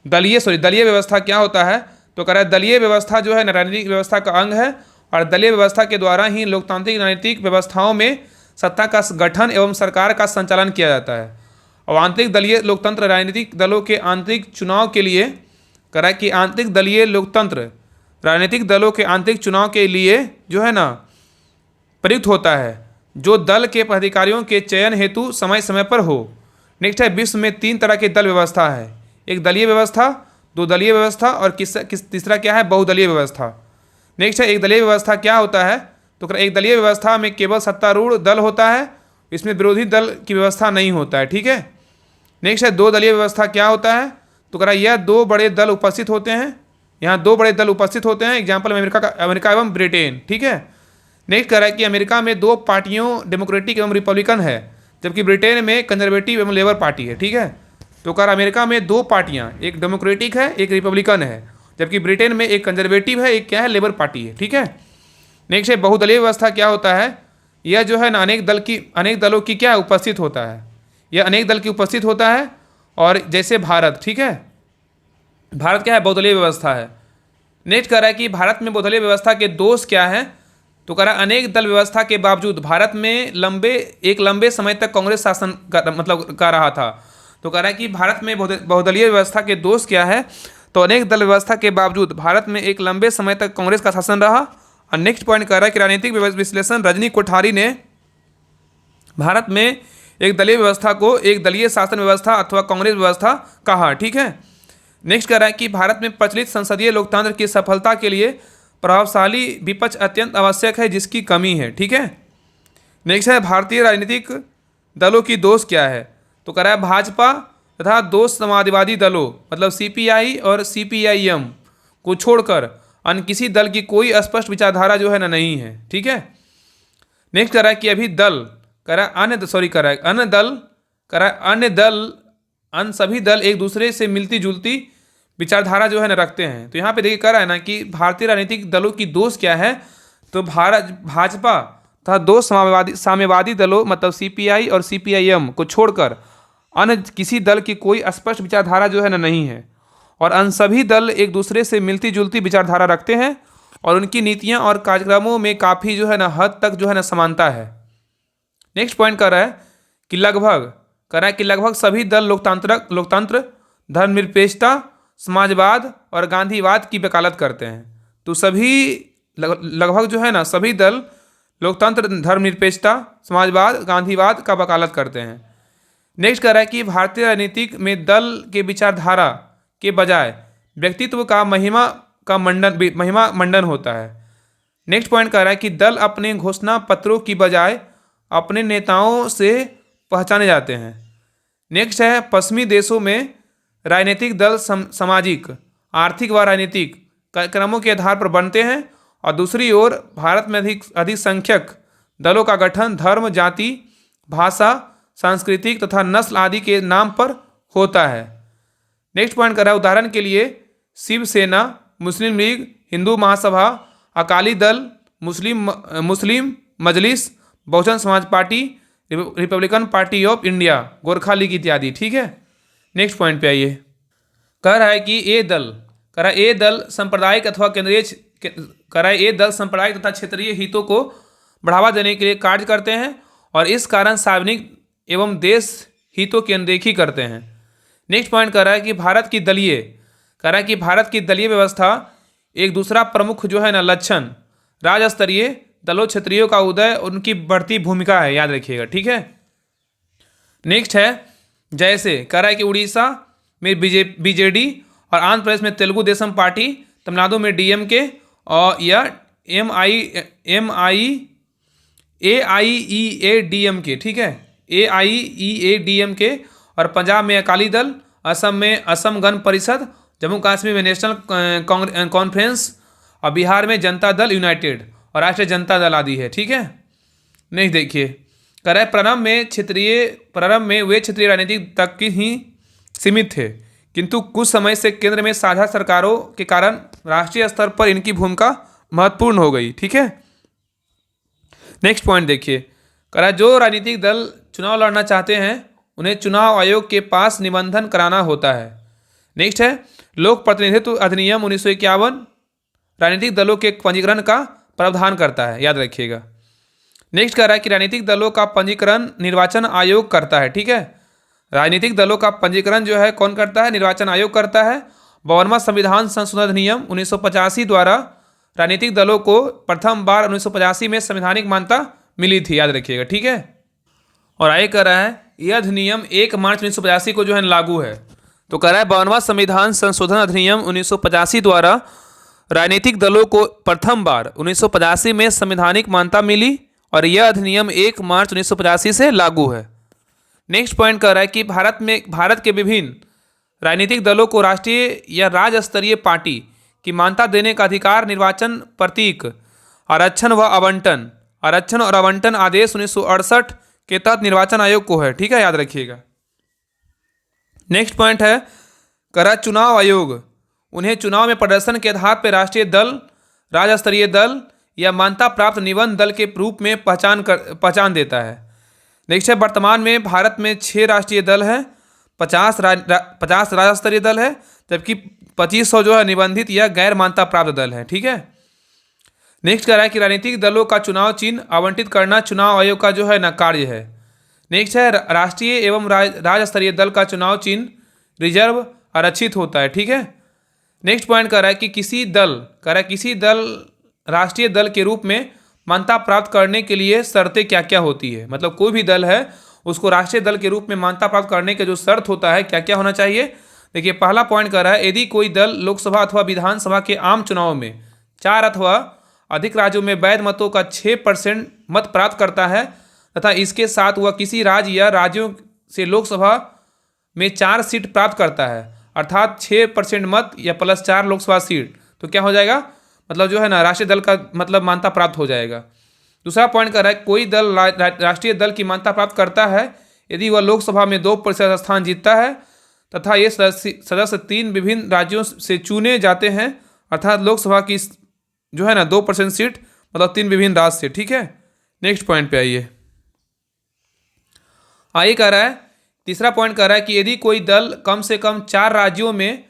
दलीय व्यवस्था क्या होता है, तो कह रहा है दलीय व्यवस्था जो है राजनीतिक व्यवस्था का अंग है और दलीय व्यवस्था के द्वारा ही लोकतांत्रिक राजनीतिक व्यवस्थाओं में सत्ता का गठन एवं सरकार का संचालन किया जाता है। और आंतरिक दलीय लोकतंत्र राजनीतिक दलों के आंतरिक चुनाव के लिए, कह रहा है कि आंतरिक दलीय लोकतंत्र राजनीतिक दलों के आंतरिक चुनाव के लिए जो है ना प्रयुक्त होता है, जो दल के पदाधिकारियों के चयन हेतु समय समय पर हो। नेक्स्ट है, विश्व में 3 तरह के दल व्यवस्था है, एक दलीय व्यवस्था, 2 दलीय व्यवस्था और तीसरा क्या है, बहुदलीय व्यवस्था। नेक्स्ट है, एक दलीय व्यवस्था क्या होता है, तो एक दलीय व्यवस्था में केवल सत्तारूढ़ दल होता है, इसमें विरोधी दल की व्यवस्था नहीं होता है। ठीक है। नेक्स्ट है, 2 दलीय व्यवस्था क्या होता है, तो कह रहा है यह 2 बड़े दल उपस्थित होते हैं, यहाँ 2 बड़े दल उपस्थित होते हैं। एग्जाम्पल में अमेरिका एवं ब्रिटेन। ठीक है। नेक्स्ट कह रहा है कि अमेरिका में 2 पार्टियों डेमोक्रेटिक एवं रिपब्लिकन है, जबकि ब्रिटेन में कंजर्वेटिव एवं लेबर पार्टी है। ठीक है। तो कह रहा अमेरिका में 2 पार्टियाँ, एक डेमोक्रेटिक है एक रिपब्लिकन है, जबकि ब्रिटेन में एक कंजर्वेटिव है एक क्या है, लेबर पार्टी है। ठीक है। नेक्स्ट है, बहुदलीय व्यवस्था क्या होता है, यह जो है ना अनेक दलों की क्या उपस्थित होता है, यह अनेक दल की उपस्थित होता है। और जैसे भारत, ठीक है, भारत क्या है, बहुदलीय व्यवस्था है। नेक्स्ट कह रहा है कि भारत में बहुदलीय व्यवस्था के दोष क्या है, तो कह रहा है अनेक दल व्यवस्था के बावजूद भारत में एक लंबे समय तक कांग्रेस शासन कर रहा था। तो कह रहा है कि भारत में बहुदलीय व्यवस्था के दोष क्या है, तो अनेक दल व्यवस्था के बावजूद भारत में एक लंबे समय तक कांग्रेस का शासन रहा। और नेक्स्ट पॉइंट कह रहा है कि राजनीतिक विश्लेषण रजनी कोठारी ने भारत में एक दलीय व्यवस्था को एक दलीय शासन व्यवस्था अथवा कांग्रेस व्यवस्था कहा। ठीक है। नेक्स्ट कह रहा है कि भारत में प्रचलित संसदीय लोकतंत्र की सफलता के लिए प्रभावशाली विपक्ष अत्यंत आवश्यक है, जिसकी कमी है। ठीक है। नेक्स्ट है, भारतीय राजनीतिक दलों की दोष क्या है, तो कह रहा है भाजपा तथा 2 समाजवादी दलों मतलब सीपीआई और सीपीआईएम को छोड़कर अन्य किसी दल की कोई स्पष्ट विचारधारा जो है ना नहीं है। ठीक है। नेक्स्ट कह रहा है कि अभी दल कह रहा है अन्य सभी दल एक दूसरे से मिलती जुलती विचारधारा जो है ना रखते हैं। तो यहाँ पे देखिए कह रहा है ना कि भारतीय राजनीतिक दलों की दोष क्या है, तो भाजपा तथा 2 साम्यवादी दलों मतलब सीपीआई और सीपीआईएम को छोड़कर अन्य किसी दल की कोई स्पष्ट विचारधारा जो है ना नहीं है। और अन्य सभी दल एक दूसरे से मिलती जुलती विचारधारा रखते हैं और उनकी नीतियाँ और कार्यक्रमों में काफ़ी जो है ना हद तक जो है ना समानता है। नेक्स्ट पॉइंट कह रहा है कि लगभग सभी दल लोकतंत्र धर्मनिरपेक्षता समाजवाद और गांधीवाद की वकालत करते हैं। तो सभी लगभग जो है ना सभी दल लोकतंत्र धर्मनिरपेक्षता समाजवाद गांधीवाद का वकालत करते हैं। नेक्स्ट कह रहा है कि भारतीय राजनीतिक में दल के विचारधारा के बजाय व्यक्तित्व का महिमा मंडन होता है। नेक्स्ट पॉइंट कह रहा है कि दल अपने घोषणा पत्रों की बजाय अपने नेताओं से पहचाने जाते हैं। नेक्स्ट है पश्चिमी देशों में राजनीतिक दल सामाजिक, आर्थिक व राजनीतिक क्रमों के आधार पर बनते हैं, और दूसरी ओर भारत में अधिक संख्यक दलों का गठन धर्म, जाति, भाषा, सांस्कृतिक तथा नस्ल आदि के नाम पर होता है। नेक्स्ट पॉइंट कर रहा है उदाहरण के लिए शिवसेना, मुस्लिम league, Hindu Mahasabha, Akali Dal, Muslim Majlis, Bahujan Samaj party, Republican party of India, Gorkha league इत्यादि। ठीक है, नेक्स्ट पॉइंट पे आइए। कह रहा है कि ये दल सांप्रदायिक अथवा सांप्रदायिक तथा क्षेत्रीय हितों को बढ़ावा देने के लिए कार्य करते हैं और इस कारण सार्वजनिक एवं देश हितों की अनदेखी करते हैं। नेक्स्ट पॉइंट कह रहा है कि भारत की दलीय व्यवस्था एक दूसरा प्रमुख जो है ना लक्षण राज्य स्तरीय दलों क्षेत्रीयों का उदय, उनकी बढ़ती भूमिका है, याद रखिएगा। ठीक है, नेक्स्ट है जैसे कह रहा है कि उड़ीसा में बीजेडी और आंध्र प्रदेश में तेलुगु देशम पार्टी, तमिलनाडु में डीएमके और या AIEADMK, ठीक है, AIEADMK, और पंजाब में अकाली दल, असम में असम गण परिषद, जम्मू कश्मीर में नेशनल कॉन्फ्रेंस और बिहार में जनता दल यूनाइटेड और राष्ट्रीय जनता दल आदि है। ठीक है, नहीं देखिए कह रहा है प्रारंभ में वे क्षेत्रीय राजनीति तक की ही सीमित थे, किंतु कुछ समय से केंद्र में साझा सरकारों के कारण राष्ट्रीय स्तर पर इनकी भूमिका महत्वपूर्ण हो गई। ठीक है, नेक्स्ट पॉइंट देखिए, कह रहा है जो राजनीतिक दल चुनाव लड़ना चाहते हैं उन्हें चुनाव आयोग के पास निबंधन कराना होता है। नेक्स्ट है लोक प्रतिनिधित्व अधिनियम 1951 राजनीतिक दलों के पंजीकरण का प्रावधान करता है, याद रखिएगा। नेक्स्ट कह रहा है कि राजनीतिक दलों का पंजीकरण निर्वाचन आयोग करता है। ठीक है, राजनीतिक दलों का पंजीकरण जो है कौन करता है? निर्वाचन आयोग करता है। 52वां संविधान संशोधन अधिनियम 1985 द्वारा राजनीतिक दलों को प्रथम बार 1985 में संवैधानिक मान्यता मिली थी, याद रखिएगा। ठीक है, और आगे कह रहा है यह अधिनियम 1 मार्च 1985 को जो है लागू है। तो कह रहा है 52वां संविधान संशोधन अधिनियम 1985 द्वारा राजनीतिक दलों को प्रथम बार 1985 में संवैधानिक मान्यता मिली और यह अधिनियम 1 मार्च 1985 से लागू है। नेक्स्ट पॉइंट कह रहा है कि भारत के विभिन्न राजनीतिक दलों को राष्ट्रीय या राज्य स्तरीय पार्टी की मान्यता देने का अधिकार निर्वाचन प्रतीक आरक्षण और आवंटन आदेश 1968 के तहत निर्वाचन आयोग को है। ठीक है, याद रखिएगा। नेक्स्ट पॉइंट है कह रहा चुनाव आयोग उन्हें चुनाव में प्रदर्शन के आधार पर राष्ट्रीय दल, राज्य स्तरीय दल या मान्यता प्राप्त निबंध दल के रूप में पहचान देता है। नेक्स्ट है वर्तमान में भारत में 6 राष्ट्रीय दल है, 50 राज्य स्तरीय दल है, जबकि 2500 जो है निबंधित या गैर मान्यता प्राप्त दल है। ठीक है, नेक्स्ट कह रहा है कि राजनीतिक दलों का चुनाव चिन्ह आवंटित करना चुनाव आयोग का जो है ना कार्य है। नेक्स्ट है राष्ट्रीय एवं राज्य स्तरीय दल का चुनाव चिन्ह रिजर्व आरक्षित होता है। ठीक है, नेक्स्ट पॉइंट कह रहा है कि किसी दल राष्ट्रीय दल के रूप में मान्यता प्राप्त करने के लिए शर्तें क्या क्या होती है। मतलब कोई भी दल है उसको राष्ट्रीय दल के रूप में मान्यता प्राप्त करने के जो शर्त होता है क्या क्या होना चाहिए। देखिए पहला पॉइंट कह रहा है यदि कोई दल लोकसभा अथवा विधानसभा के आम चुनाव में 4 अथवा अधिक राज्यों में वैध मतों का 6% मत प्राप्त करता है तथा इसके साथ वह किसी राज्य या राज्यों से लोकसभा में 4 सीट प्राप्त करता है, अर्थात 6% मत या +4 लोकसभा सीट, तो क्या हो जाएगा? मतलब जो है ना राष्ट्रीय दल का मतलब मान्यता प्राप्त हो जाएगा। दूसरा पॉइंट कर रहा है कोई दल राष्ट्रीय दल की मान्यता प्राप्त करता है यदि वह लोकसभा में 2% स्थान जीतता है तथा ये सदस्य 3 विभिन्न राज्यों से चुने जाते हैं, अर्थात लोकसभा की जो है ना 2% सीट मतलब 3 विभिन्न राज्य से। ठीक है, नेक्स्ट पॉइंट पे आइए कह रहा है तीसरा पॉइंट कह रहा है कि यदि कोई दल कम से कम 4 राज्यों में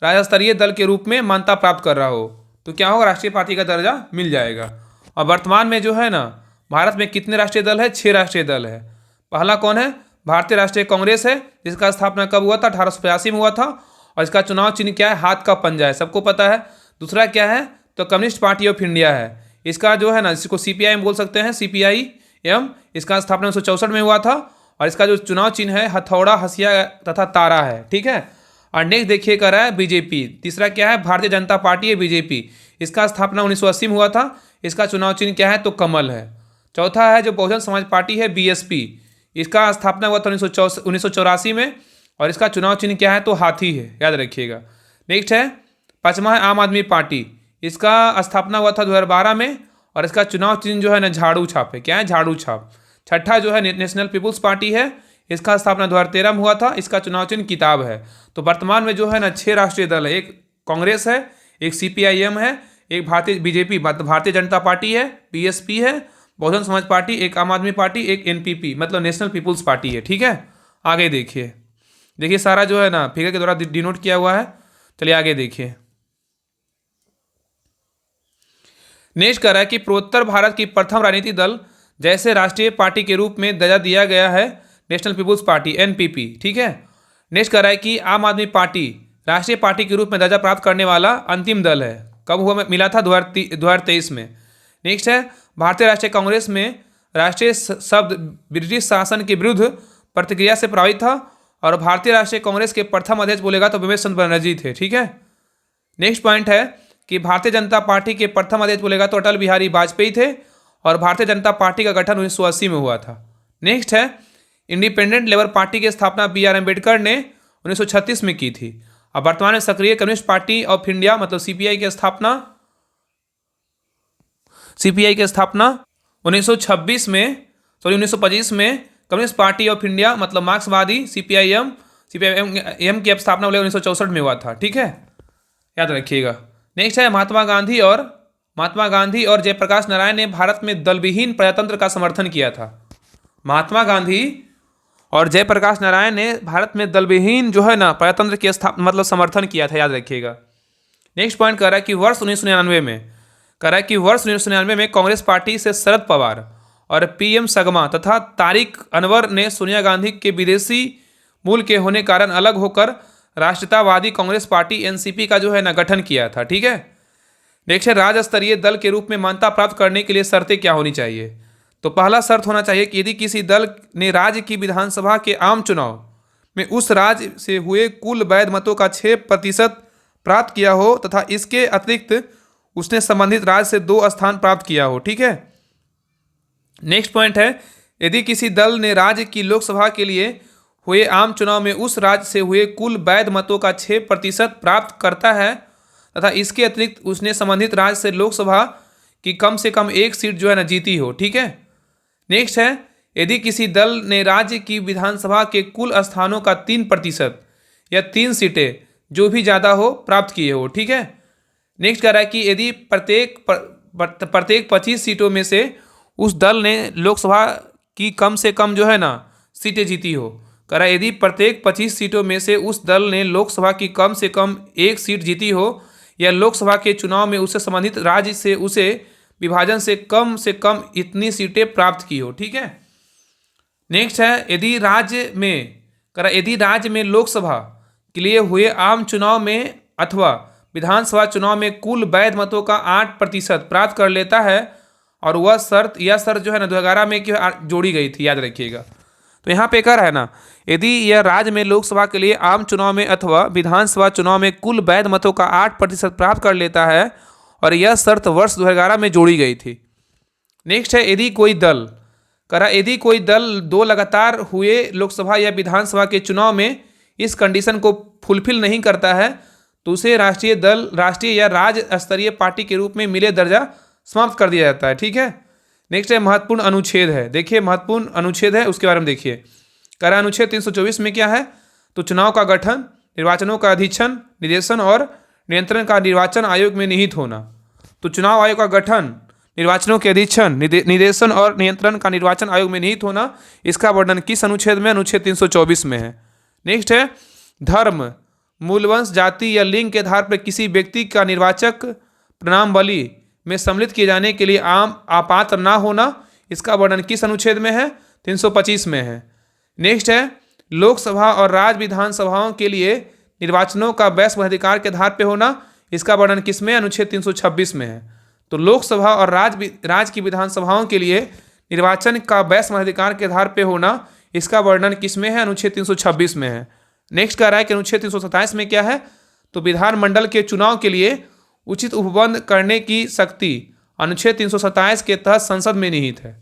राज्य स्तरीय दल के रूप में मान्यता प्राप्त कर रहा हो तो क्या होगा? राष्ट्रीय पार्टी का दर्जा मिल जाएगा। और वर्तमान में जो है ना भारत में कितने राष्ट्रीय दल है? 6 राष्ट्रीय दल है। पहला कौन है? भारतीय राष्ट्रीय कांग्रेस है, जिसका स्थापना कब हुआ था? 1885 में हुआ था और इसका चुनाव चिन्ह क्या है? हाथ का पंजा है, सबको पता है। दूसरा क्या है? तो कम्युनिस्ट पार्टी ऑफ इंडिया है, इसका जो है ना इसको CPIM बोल सकते हैं, CPIM, इसका स्थापना 1964 में हुआ था और इसका जो चुनाव चिन्ह है हथौड़ा, हंसिया तथा तारा है। ठीक है, और नेक्स्ट देखिए कर रहा है बीजेपी। तीसरा क्या है? भारतीय जनता पार्टी है बीजेपी, इसका स्थापना 1980 में हुआ था, इसका चुनाव चिन्ह क्या है? तो कमल है। चौथा है जो बहुजन समाज पार्टी है BSP, इसका स्थापना हुआ था 1984 में, और इसका चुनाव चिन्ह क्या है, तो हाथी है, याद रखिएगा। नेक्स्ट है 5वां है आम आदमी पार्टी, इसका स्थापना हुआ था 2012 में, और इसका चुनाव चिन्ह जो है ना झाड़ू छाप है, क्या है, झाड़ू छाप। छठा जो है नेशनल पीपुल्स पार्टी है, इसका स्थापना 2013 में हुआ था, इसका चुनाव चिन्ह किताब है। तो वर्तमान में जो है ना 6 राष्ट्रीय दल है, एक कांग्रेस है, एक CPIM है, एक BJP भारतीय जनता पार्टी है, BSP है, बहुजन समाज पार्टी, एक आम आदमी पार्टी, एक NPP मतलब नेशनल पीपुल्स पार्टी है। ठीक है, आगे देखिए सारा जो है ना फिगर के द्वारा डिनोट किया हुआ है। चलिए आगे देखिए। नेक्स्ट कर रहा है कि पूर्वोत्तर भारत की प्रथम राजनीतिक दल जैसे राष्ट्रीय पार्टी के रूप में दर्जा दिया गया है नेशनल पीपुल्स पार्टी NPP। ठीक है, नेक्स्ट कर रहा है कि आम आदमी पार्टी राष्ट्रीय पार्टी के रूप में दर्जा प्राप्त करने वाला अंतिम दल है, कब हुआ, मिला था 2023 में। नेक्स्ट है भारतीय राष्ट्रीय कांग्रेस में राष्ट्रीय शब्द ब्रिटिश शासन के विरुद्ध प्रतिक्रिया से प्रभावित था, और भारतीय राष्ट्रीय कांग्रेस के प्रथम अध्यक्ष बोलेगा तो बिमल चंद्र बनर्जी थे। ठीक है, नेक्स्ट पॉइंट है कि भारतीय जनता पार्टी के प्रथम अध्यक्ष बोलेगा तो अटल बिहारी वाजपेयी थे, और भारतीय जनता पार्टी का गठन 1980 में हुआ था। नेक्स्ट है इंडिपेंडेंट लेबर पार्टी की स्थापना BR अम्बेडकर ने 1936 में की थी। अब वर्तमान में सक्रिय कम्युनिस्ट पार्टी ऑफ इंडिया मतलब CPI की स्थापना 1925 में कम्युनिस्ट पार्टी ऑफ इंडिया मतलब मार्क्सवादी CPIM की स्थापना 1964 में हुआ था। ठीक है, याद रखिएगा। नेक्स्ट है महात्मा गांधी और जयप्रकाश नारायण ने भारत में दलविहीन प्रजातंत्र का समर्थन किया था। महात्मा गांधी और जयप्रकाश नारायण ने भारत में दलविहीन जो है ना प्रजातंत्र की स्थापना मतलब समर्थन किया था, याद रखिएगा। नेक्स्ट पॉइंट कर रहा है कि वर्ष 1999 में कांग्रेस पार्टी से शरद पवार और PM सगमा तथा तारिक अनवर ने सोनिया गांधी के विदेशी मूल के होने कारण अलग होकर राष्ट्रीयतावादी कांग्रेस पार्टी NCP का जो है ना गठन किया था। ठीक है, नेक्स्ट है राज्य स्तरीय दल के रूप में मान्यता प्राप्त करने के लिए शर्तें क्या होनी चाहिए। तो पहला शर्त होना चाहिए कि यदि किसी दल ने राज्य की विधानसभा के आम चुनाव में उस राज्य से हुए कुल वैध मतों का 6% प्राप्त किया हो तथा इसके अतिरिक्त उसने संबंधित राज्य से 2 स्थान प्राप्त किया हो। ठीक है, नेक्स्ट पॉइंट है यदि किसी दल ने राज्य की लोकसभा के लिए हुए आम चुनाव में उस राज्य से हुए कुल वैध मतों का 6% प्राप्त करता है तथा इसके अतिरिक्त उसने संबंधित राज्य से लोकसभा की कम से कम 1 सीट जो है ना जीती हो। ठीक है, नेक्स्ट है यदि किसी दल ने राज्य की विधानसभा के कुल स्थानों का 3% या 3 सीटें जो भी ज़्यादा हो प्राप्त किए हो। ठीक है, नेक्स्ट कह रहा है कि यदि प्रत्येक 25 सीटों में से उस दल ने लोकसभा की कम से कम जो है ना सीटें जीती हो। कह रहा है यदि प्रत्येक 25 सीटों में से उस दल ने लोकसभा की कम से कम 1 सीट जीती हो या लोकसभा के चुनाव में उससे संबंधित राज्य से उसे विभाजन से कम इतनी सीटें प्राप्त की हो। ठीक है, नेक्स्ट है यदि राज्य में लोकसभा के लिए हुए आम चुनाव में अथवा विधानसभा चुनाव में कुल वैध मतों का 8% प्राप्त कर लेता है, और यह शर्त जो है ना 2011 में जोड़ी गई थी, याद रखिएगा। तो यहाँ पे कर है ना यदि यह राज्य में लोकसभा के लिए आम चुनाव में अथवा विधानसभा चुनाव में कुल वैध मतों का 8% प्राप्त कर लेता है, और यह शर्त वर्ष 2011 में जोड़ी गई थी। नेक्स्ट है यदि कोई दल 2 लगातार हुए लोकसभा या विधानसभा के चुनाव में इस कंडीशन को फुलफिल नहीं करता है तो उसे राष्ट्रीय या राज्य स्तरीय पार्टी के रूप में मिले दर्जा समाप्त कर दिया जाता है। ठीक है, नेक्स्ट है महत्वपूर्ण अनुच्छेद है। देखिए महत्वपूर्ण अनुच्छेद है, उसके बारे में देखिए। कह रहा है अनुच्छेद 324 में क्या है, तो चुनाव का गठन, निर्वाचनों का अधीक्षण, निर्देशन और नियंत्रण का निर्वाचन आयोग में निहित होना। तो चुनाव आयोग का गठन, निर्वाचनों के अधीक्षण, निर्देशन और नियंत्रण का निर्वाचन आयोग में निहित होना, इसका वर्णन किस अनुच्छेद में, अनुच्छेद 324 में है। नेक्स्ट है धर्म, मूलवंश, जाति या लिंग के आधार पर किसी व्यक्ति का निर्वाचक प्रणाली में सम्मिलित किए जाने के लिए अपात्र ना होना, इसका वर्णन किस अनुच्छेद में है, 325 में है। नेक्स्ट है लोकसभा और राज्य विधानसभाओं के लिए निर्वाचनों का वैश्विक अधिकार के आधार पर होना, इसका वर्णन किस में, अनुच्छेद 326 में है। तो लोकसभा और राज्य की विधानसभाओं के लिए निर्वाचन का वैश्विक अधिकार के आधार पर होना, इसका वर्णन किस में है, अनुच्छेद 326 में है। नेक्स्ट कह रहा है कि अनुच्छेद 327 में क्या है, तो विधानमंडल के चुनाव के लिए उचित उपबंध करने की शक्ति अनुच्छेद 327 के तहत संसद में निहित है।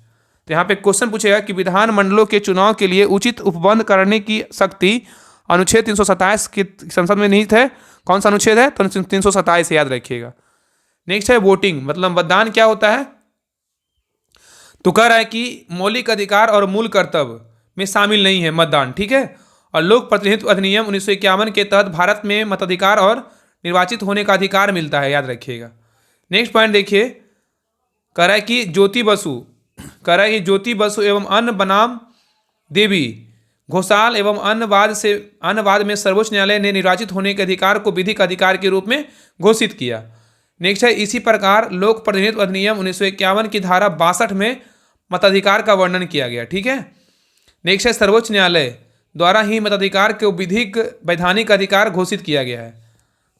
तो यहाँ पे क्वेश्चन पूछेगा कि विधानमंडलों के चुनाव के लिए उचित उपबंध करने की शक्ति अनुच्छेद 327 की संसद में निहित है। कौन सा अनुच्छेद है? तो 327 याद रखिएगा। नेक्स्ट है वोटिंग, मतलब मतदान क्या होता है? तो कह रहा है कि मौलिक अधिकार और मूल कर्तव्य में शामिल नहीं है मतदान, ठीक है। और लोक प्रतिनिधित्व अधिनियम 1951 के तहत भारत में मताधिकार और निर्वाचित होने का अधिकार मिलता है, याद रखिएगा। नेक्स्ट पॉइंट देखिए, कह रहा है कि ज्योति बसु एवं अन्य बनाम देवी घोषाल एवं अन्यवाद में सर्वोच्च न्यायालय ने निर्वाचित होने के अधिकार को विधिक अधिकार के रूप में घोषित किया। नेक्स्ट है, इसी प्रकार लोक प्रतिनिधित्व अधिनियम 1951 की धारा 62 में मताधिकार का वर्णन किया गया, ठीक है। नेक्स्ट है, सर्वोच्च न्यायालय द्वारा ही मताधिकार को विधिक वैधानिक अधिकार घोषित किया गया है।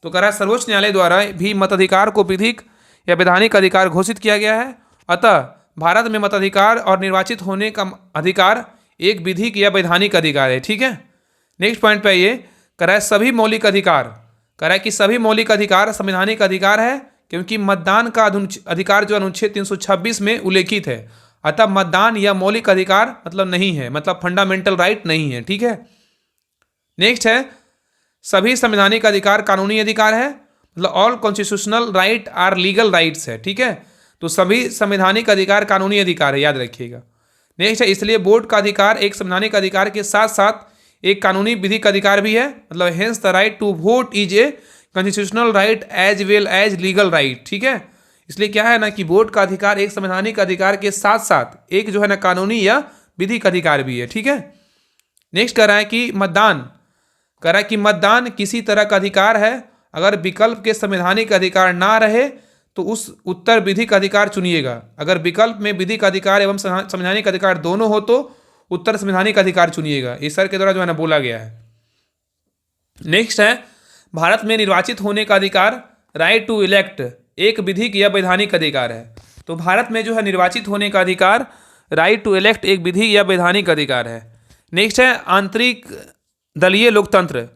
तो कह रहा है सर्वोच्च न्यायालय द्वारा भी मताधिकार को विधिक या वैधानिक अधिकार घोषित किया गया है। अतः भारत में मताधिकार और निर्वाचित होने का अधिकार एक विधिक या वैधानिक अधिकार है, ठीक है। नेक्स्ट पॉइंट पे ये कह रहा है सभी मौलिक अधिकार, कह रहा है कि सभी मौलिक अधिकार संवैधानिक अधिकार है, क्योंकि मतदान का अधिकार जो अनुच्छेद 326 में उल्लेखित है। अतः मतदान या मौलिक अधिकार मतलब नहीं है, मतलब फंडामेंटल राइट नहीं है, ठीक है। नेक्स्ट है, सभी संवैधानिक अधिकार कानूनी अधिकार है, मतलब all constitutional right are legal rights है, ठीक है। तो सभी संवैधानिक अधिकार कानूनी अधिकार है, याद रखिएगा। नेक्स्ट है, इसलिए वोट का अधिकार एक संवैधानिक अधिकार के साथ साथ एक कानूनी विधिक अधिकार भी है, मतलब hence the right to vote is a constitutional right as well as legal right, ठीक है। इसलिए क्या है ना कि वोट का अधिकार एक संवैधानिक अधिकार के साथ साथ एक जो है ना कानूनी या विधिक अधिकार भी है, ठीक है। नेक्स्ट कह रहा है कि मतदान किसी तरह का अधिकार है, अगर विकल्प के संवैधानिक अधिकार ना रहे तो उस उत्तर विधिक अधिकार चुनिएगा। अगर विकल्प में विधिक अधिकार एवं संवैधानिक अधिकार दोनों हो तो उत्तर संवैधानिक अधिकार चुनिएगा। इस सर के द्वारा जो है ना बोला गया है। नेक्स्ट है, भारत में निर्वाचित होने का अधिकार राइट टू इलेक्ट एक विधिक या वैधानिक अधिकार है। तो भारत में जो है निर्वाचित होने का अधिकार राइट टू इलेक्ट एक विधिक या वैधानिक अधिकार है। नेक्स्ट है, आंतरिक दलीय लोकतंत्र,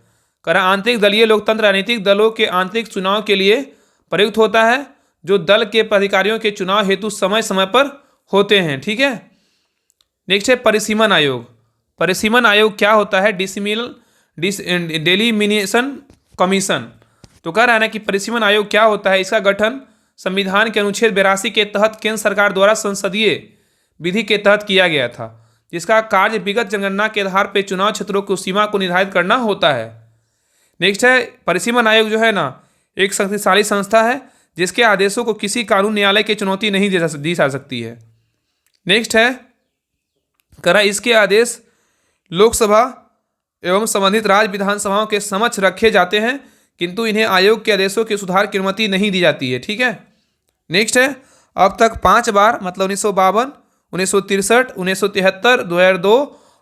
करा आंतरिक दलीय लोकतंत्र राजनीतिक दलों के आंतरिक चुनाव के लिए प्रयुक्त होता है, जो दल के पदाधिकारियों के चुनाव हेतु समय समय पर होते हैं, ठीक है। नेक्स्ट है, परिसीमन आयोग। परिसीमन आयोग क्या होता है? डेलिमिनेशन कमीशन। तो कह रहा है ना कि परिसीमन आयोग क्या होता है? इसका गठन संविधान के अनुच्छेद 82 के तहत केंद्र सरकार द्वारा संसदीय विधि के तहत किया गया था, जिसका कार्य विगत जनगणना के आधार पर चुनाव क्षेत्रों की सीमा को निर्धारित करना होता है। नेक्स्ट है, परिसीमन आयोग जो है ना एक शक्तिशाली संस्था है, जिसके आदेशों को किसी कानून न्यायालय की चुनौती नहीं दी जा सकती है। नेक्स्ट है, करा इसके आदेश लोकसभा एवं संबंधित राज्य विधानसभाओं के समक्ष रखे जाते हैं, किंतु इन्हें आयोग के आदेशों के सुधार की अनुमति नहीं दी जाती है, ठीक है। नेक्स्ट है, अब तक 5 बार मतलब 1952, 1963, 1973, 2002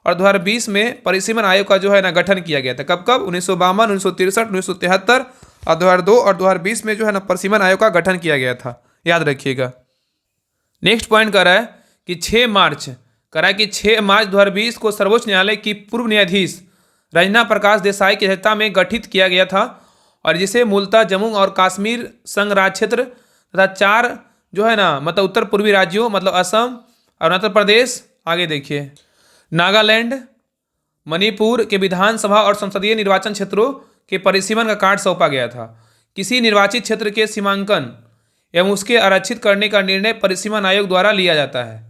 और 2020 में परिसीमन आयोग का जो है ना गठन किया गया था। कब 1952, 1963, 1973 और 2002 और 2020 में जो है ना परिसीमन आयोग का गठन किया गया था, याद रखिएगा। नेक्स्ट पॉइंट कर रहा है कि 6 मार्च 2020 को सर्वोच्च न्यायालय की पूर्व न्यायाधीश रंजना प्रकाश देसाई की अध्यक्षता में गठित किया गया था, और जिसे मूलतः जम्मू और कश्मीर संघ राज्य क्षेत्र तथा 4 जो है ना मतलब उत्तर पूर्वी राज्यों मतलब असम, अरुणाचल प्रदेश, आगे देखिए नागालैंड, मणिपुर के विधानसभा और संसदीय निर्वाचन क्षेत्रों के परिसीमन का कार्य सौंपा गया था। किसी निर्वाचित क्षेत्र के सीमांकन एवं उसके आरक्षित करने का निर्णय परिसीमन आयोग द्वारा लिया जाता है।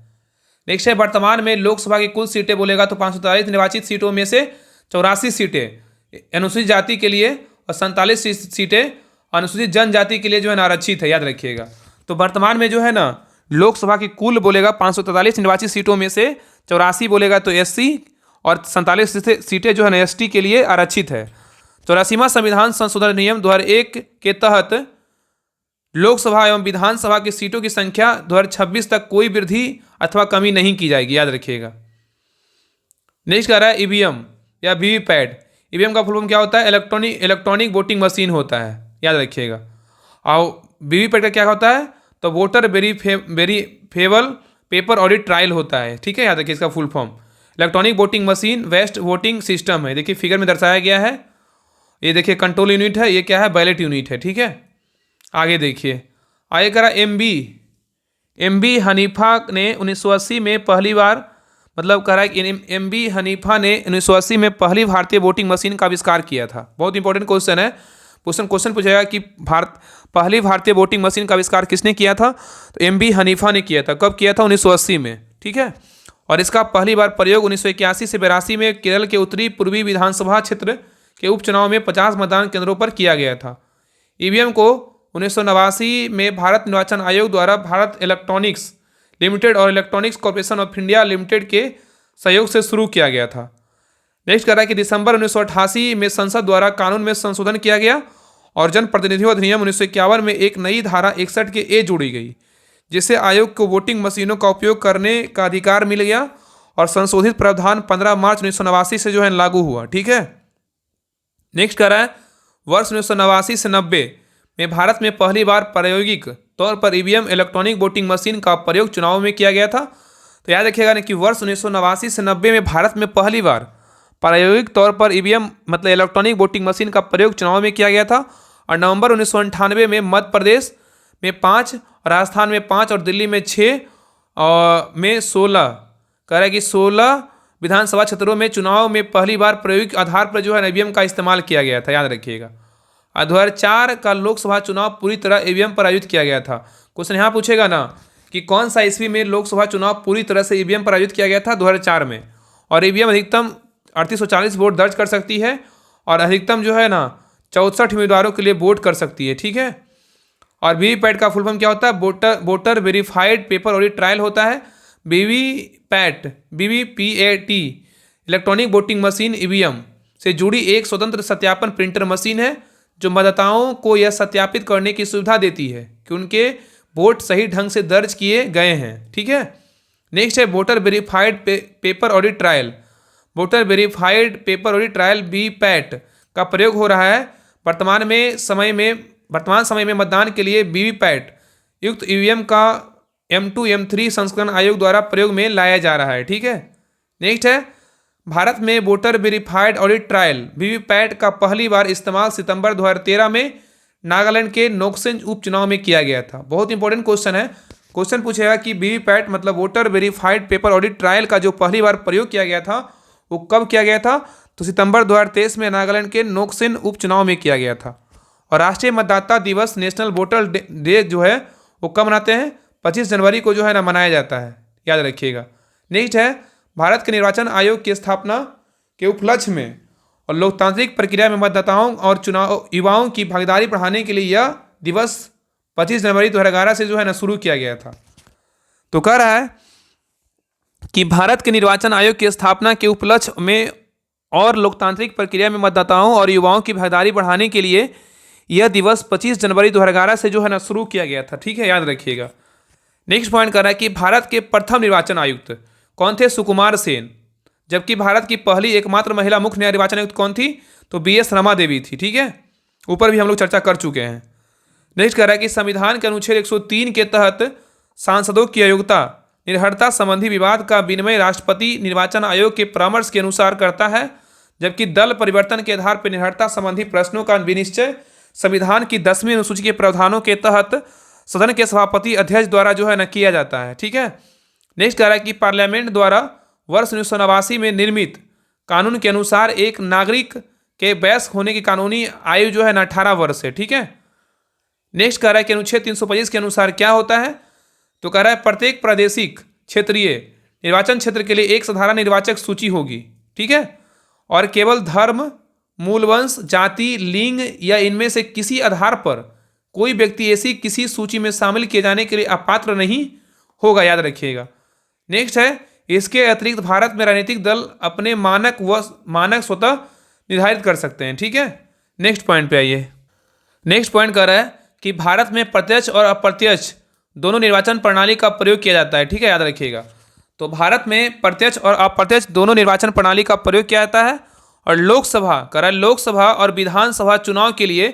नेक्स्ट है, वर्तमान में लोकसभा की कुल सीटें बोलेगा तो 543 निर्वाचित सीटों में से 84 सीटें अनुसूचित जाति के लिए और 47 सीटें अनुसूचित जनजाति के लिए जो है ना आरक्षित है, याद रखिएगा। तो वर्तमान में जो है ना लोकसभा की कुल बोलेगा 543 निर्वाचित सीटों में से 84 बोलेगा तो एससी और 47 सीटें जो है ना एसटी के लिए आरक्षित है। 84वां संविधान संशोधन नियम 2001 के तहत लोकसभा एवं विधानसभा की सीटों की संख्या 2026 तक कोई वृद्धि अथवा कमी नहीं की जाएगी, याद रखिएगा। नेक्स्ट कह रहा है ईवीएम या वीवीपैट। ईवीएम का फुल फॉर्म क्या होता है? इलेक्ट्रॉनिक वोटिंग मशीन होता है, याद रखिएगा। और वीवीपैट का क्या होता है? तो voter verifiable paper audit trail होता है, ठीक है, याद रखिए इसका full form. Electronic voting machine वेस्ट वोटिंग सिस्टम है, देखिए फिगर में दर्शाया गया है। ये देखिए कंट्रोल यूनिट है, ये क्या है? बैलेट यूनिट है, ठीक है। आगे देखिए, आगे करा एमबी एम.बी. हनीफा ने 1980 में पहली बार, मतलब कह रहा है कि एम.बी. हनीफा ने 1980 में पहली भारतीय वोटिंग मशीन का आविष्कार किया था। बहुत इंपॉर्टेंट क्वेश्चन है। क्वेश्चन पूछेगा कि पहली भारतीय वोटिंग मशीन का आविष्कार किसने किया था, तो एम.बी. हनीफा ने किया था। कब किया था? 1980 में। ठीक है। और इसका पहली बार प्रयोग 1981 से 82 में केरल के उत्तरी पूर्वी विधानसभा क्षेत्र के उपचुनाव में 50 मतदान केंद्रों पर किया गया था। ईवीएम को 1989 में भारत निर्वाचन आयोग द्वारा भारत इलेक्ट्रॉनिक्स लिमिटेड और electronics corporation of India limited के सहयोग से शुरू किया गया था। नेक्स्ट कह रहा है कि दिसंबर 1988 में संसद द्वारा कानून में संशोधन किया गया और जन प्रतिनिधित्व अधिनियम 1951 में एक नई धारा 61 के ए जोड़ी गई, जिससे आयोग को वोटिंग मशीनों का उपयोग करने का अधिकार मिल गया और संशोधित प्रावधान 15 मार्च 1989 से जो है लागू हुआ। ठीक है। नेक्स्ट कह रहा है वर्ष 1989 से 90 में भारत में पहली बार प्रायोगिक तौर पर ईवीएम इलेक्ट्रॉनिक वोटिंग मशीन का प्रयोग चुनाव में किया गया था। तो याद रखिएगा ना कि वर्ष 1989 से 90 में भारत में पहली बार प्रायोगिक तौर पर ईवीएम मतलब इलेक्ट्रॉनिक वोटिंग मशीन का प्रयोग चुनाव में किया गया था। और नवंबर 1998 में मध्य प्रदेश में 5, राजस्थान में 5 और दिल्ली में 6 और में 16 कह रहा है कि 16 विधानसभा क्षेत्रों में चुनाव में पहली बार प्रायोगिक आधार पर जो है ईवीएम का इस्तेमाल किया गया था। याद रखिएगा। 2004 का लोकसभा चुनाव पूरी तरह ईवीएम पर आयोजित किया गया था। क्वेश्चन यहाँ पूछेगा ना कि कौन सा ईस्वी में लोकसभा चुनाव पूरी तरह से ईवीएम पर आयोजित किया गया था? 2004 में। और ईवीएम अधिकतम 3840 वोट दर्ज कर सकती है और अधिकतम जो है ना 64 उम्मीदवारों के लिए वोट कर सकती है। ठीक है। और वीवीपैट का फुल फॉर्म क्या होता है? Voter verified paper audit trail होता है। VVPAT VVPAT electronic voting machine EVM से जुड़ी एक स्वतंत्र सत्यापन प्रिंटर मशीन है जो मतदाताओं को यह सत्यापित करने की सुविधा देती है कि उनके वोट सही ढंग से दर्ज किए गए हैं। ठीक है। नेक्स्ट है voter verified paper audit trial. Voter verified paper audit trial VPAT का प्रयोग हो रहा है। वर्तमान समय में मतदान के लिए वीवीपैट युक्त ईवीएम का M2 M3 संस्करण आयोग द्वारा प्रयोग में लाया जा रहा है। ठीक है। नेक्स्ट है भारत में voter verified audit trial VVPAT का पहली बार इस्तेमाल सितंबर 2013 में नागालैंड के नोक्सेन उपचुनाव में किया गया था। बहुत इंपॉर्टेंट क्वेश्चन है। क्वेश्चन पूछेगा कि वीवीपैट मतलब voter verified paper audit trial का जो पहली बार प्रयोग किया गया था वो कब किया गया था? तो सितंबर 2023 में नागालैंड के नोक्सेन उपचुनाव में किया गया था। और राष्ट्रीय मतदाता दिवस नेशनल वोटर डे जो है वो कब मनाते हैं? 25 जनवरी को जो है ना मनाया जाता है। याद रखिएगा। नेक्स्ट है भारत के निर्वाचन आयोग की स्थापना के उपलक्ष्य में और लोकतांत्रिक प्रक्रिया में मतदाताओं और चुनाव युवाओं की भागीदारी बढ़ाने के लिए यह दिवस 25 जनवरी 2011 से जो है ना शुरू किया गया था। तो कह रहा है कि भारत के निर्वाचन आयोग की स्थापना के उपलक्ष्य में और लोकतांत्रिक प्रक्रिया में मतदाताओं और युवाओं की भागीदारी बढ़ाने के लिए यह दिवस 25 जनवरी 2011 से जो है ना शुरू किया गया था। ठीक है। याद रखिएगा। नेक्स्ट पॉइंट कर रहा है कि भारत के प्रथम निर्वाचन आयुक्त कौन थे? सुकुमार सेन। जबकि भारत की पहली एकमात्र महिला मुख्य निर्वाचन आयुक्त कौन थी? तो BS रमा देवी थी। ठीक है। ऊपर भी हम लोग चर्चा कर चुके हैं। नेक्स्ट कह रहा है कि संविधान के अनुच्छेद 103 के तहत सांसदों की अयोग्यता निर्भरता संबंधी विवाद का विनिमय राष्ट्रपति निर्वाचन आयोग के परामर्श के अनुसार करता है, जबकि दल परिवर्तन के आधार पर निर्भरता संबंधी प्रश्नों का विनिश्चय संविधान की 10वीं अनुसूची के प्रावधानों के तहत सदन के सभापति अध्यक्ष द्वारा जो है ना किया जाता है। ठीक है। नेक्स्ट कह रहा है कि पार्लियामेंट द्वारा वर्ष 1989 में निर्मित कानून के अनुसार एक नागरिक के वयस्क होने की कानूनी आयु जो है ना 18 वर्ष है। ठीक है। नेक्स्ट कह रहा है कि अनुच्छेद 325 के अनुसार क्या होता है? तो कह रहा है प्रत्येक प्रादेशिक क्षेत्रीय निर्वाचन क्षेत्र के लिए एक साधारण निर्वाचक सूची होगी। ठीक है। और केवल धर्म, मूल वंश, जाति, लिंग या इनमें से किसी आधार पर कोई व्यक्ति ऐसी किसी सूची में शामिल किए जाने के लिए अपात्र नहीं होगा। याद रखिएगा। नेक्स्ट है इसके अतिरिक्त भारत में राजनीतिक दल अपने मानक स्वतः निर्धारित कर सकते हैं। ठीक है। नेक्स्ट पॉइंट पे आइए। नेक्स्ट पॉइंट कह रहा है कि भारत में प्रत्यक्ष और अप्रत्यक्ष दोनों निर्वाचन प्रणाली का प्रयोग किया जाता है। ठीक है। याद रखिएगा। तो भारत में प्रत्यक्ष और अप्रत्यक्ष दोनों निर्वाचन प्रणाली का प्रयोग किया जाता है और लोकसभा और विधानसभा चुनाव के लिए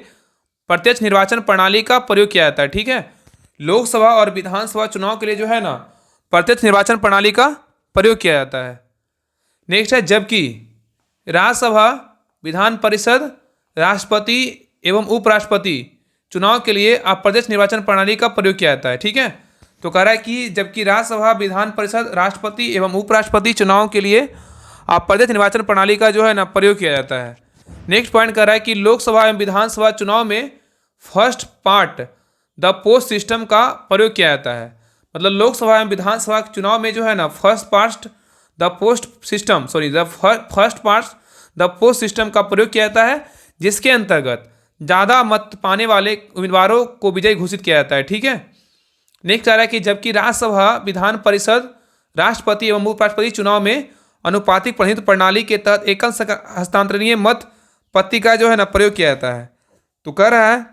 प्रत्यक्ष निर्वाचन प्रणाली का प्रयोग किया जाता है। ठीक है। लोकसभा और विधानसभा चुनाव के लिए जो है ना प्रत्यक्ष निर्वाचन प्रणाली का प्रयोग किया जाता है। नेक्स्ट है जबकि राज्यसभा, विधान परिषद, राष्ट्रपति एवं उपराष्ट्रपति चुनाव के लिए अप्रत्यक्ष निर्वाचन प्रणाली का प्रयोग किया जाता है। ठीक है। तो कह रहा है कि जबकि राज्यसभा, विधान परिषद, राष्ट्रपति एवं उपराष्ट्रपति चुनाव के लिए प्रत्यक्ष निर्वाचन प्रणाली का जो है ना प्रयोग किया जाता है। नेक्स्ट पॉइंट कह रहा है कि लोकसभा एवं विधानसभा चुनाव में first part the post system का प्रयोग किया जाता है। मतलब लोकसभा एवं विधानसभा चुनाव में जो है ना first past the post system का प्रयोग किया जाता है, जिसके अंतर्गत ज़्यादा मत पाने वाले उम्मीदवारों को विजयी घोषित किया जाता है। ठीक है। नेक्स्ट आ रहा है कि जबकि राज्यसभा, विधान परिषद, राष्ट्रपति एवं उपराष्ट्रपति चुनाव में अनुपातिक प्रतिनिधित्व प्रणाली के तहत एकल हस्तांतरणीय मत पत्ती का जो है ना प्रयोग किया जाता है। तो कह रहा है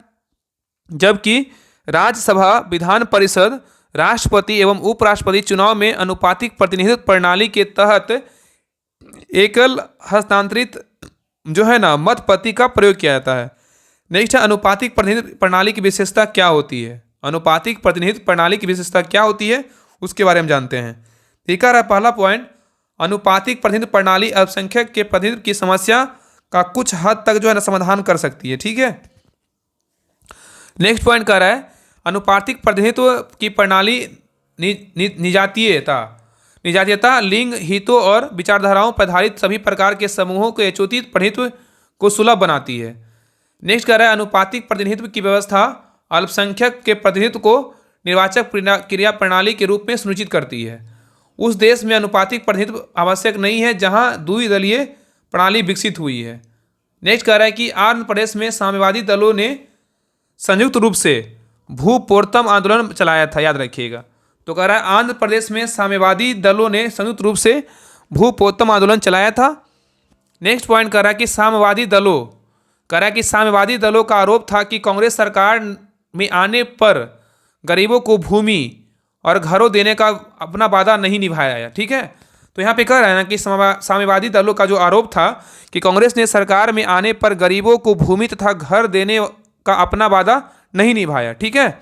जबकि राज्यसभा, विधान परिषद, राष्ट्रपति एवं उपराष्ट्रपति चुनाव में अनुपातिक प्रतिनिधित्व प्रणाली के तहत एकल हस्तांतरित जो है ना मत पत्ती का प्रयोग किया जाता है। नेक्स्ट है अनुपातिक प्रतिनिधित्व प्रणाली की विशेषता क्या होती है। अनुपातिक प्रतिनिधित्व प्रणाली की विशेषता क्या होती है उसके बारे में जानते हैं। ठीक है। पहला पॉइंट, अनुपातिक प्रतिनिधित्व प्रणाली अल्पसंख्यक के प्रतिनिधित्व की समस्या का कुछ हद तक जो है ना समाधान कर सकती है। ठीक है। नेक्स्ट पॉइंट कह रहा है अनुपातिक प्रतिनिधित्व की प्रणाली निजातीयता, लिंग, हितों और विचारधाराओं पर आधारित सभी प्रकार के समूहों के यथोचित प्रतिनिधित्व को सुलभ बनाती है। नेक्स्ट कह रहा है अनुपातिक प्रतिनिधित्व की व्यवस्था अल्पसंख्यक के प्रतिनिधित्व को निर्वाचक क्रिया प्रणाली के रूप में सुनिश्चित करती है। उस देश में अनुपातिक प्रतिनिधित्व आवश्यक नहीं है जहां द्विदलीय प्रणाली विकसित हुई है। नेक्स्ट कह रहा है कि आंध्र प्रदेश में साम्यवादी दलों ने संयुक्त रूप से भूपोर्तम आंदोलन चलाया था, याद रखिएगा। तो कह रहा है आंध्र प्रदेश में साम्यवादी दलों ने संयुक्त रूप से भूपोर्तम आंदोलन चलाया था। नेक्स्ट पॉइंट कह रहा है कि साम्यवादी दलों का आरोप था कि कांग्रेस सरकार में आने पर गरीबों को भूमि और घरों देने का अपना वादा नहीं निभाया है। ठीक है। तो यहाँ पे कह रहा है ना कि साम्यवादी दलों का जो आरोप था कि कांग्रेस ने सरकार में आने पर गरीबों को भूमि तथा घर देने का अपना वादा नहीं निभाया। ठीक है।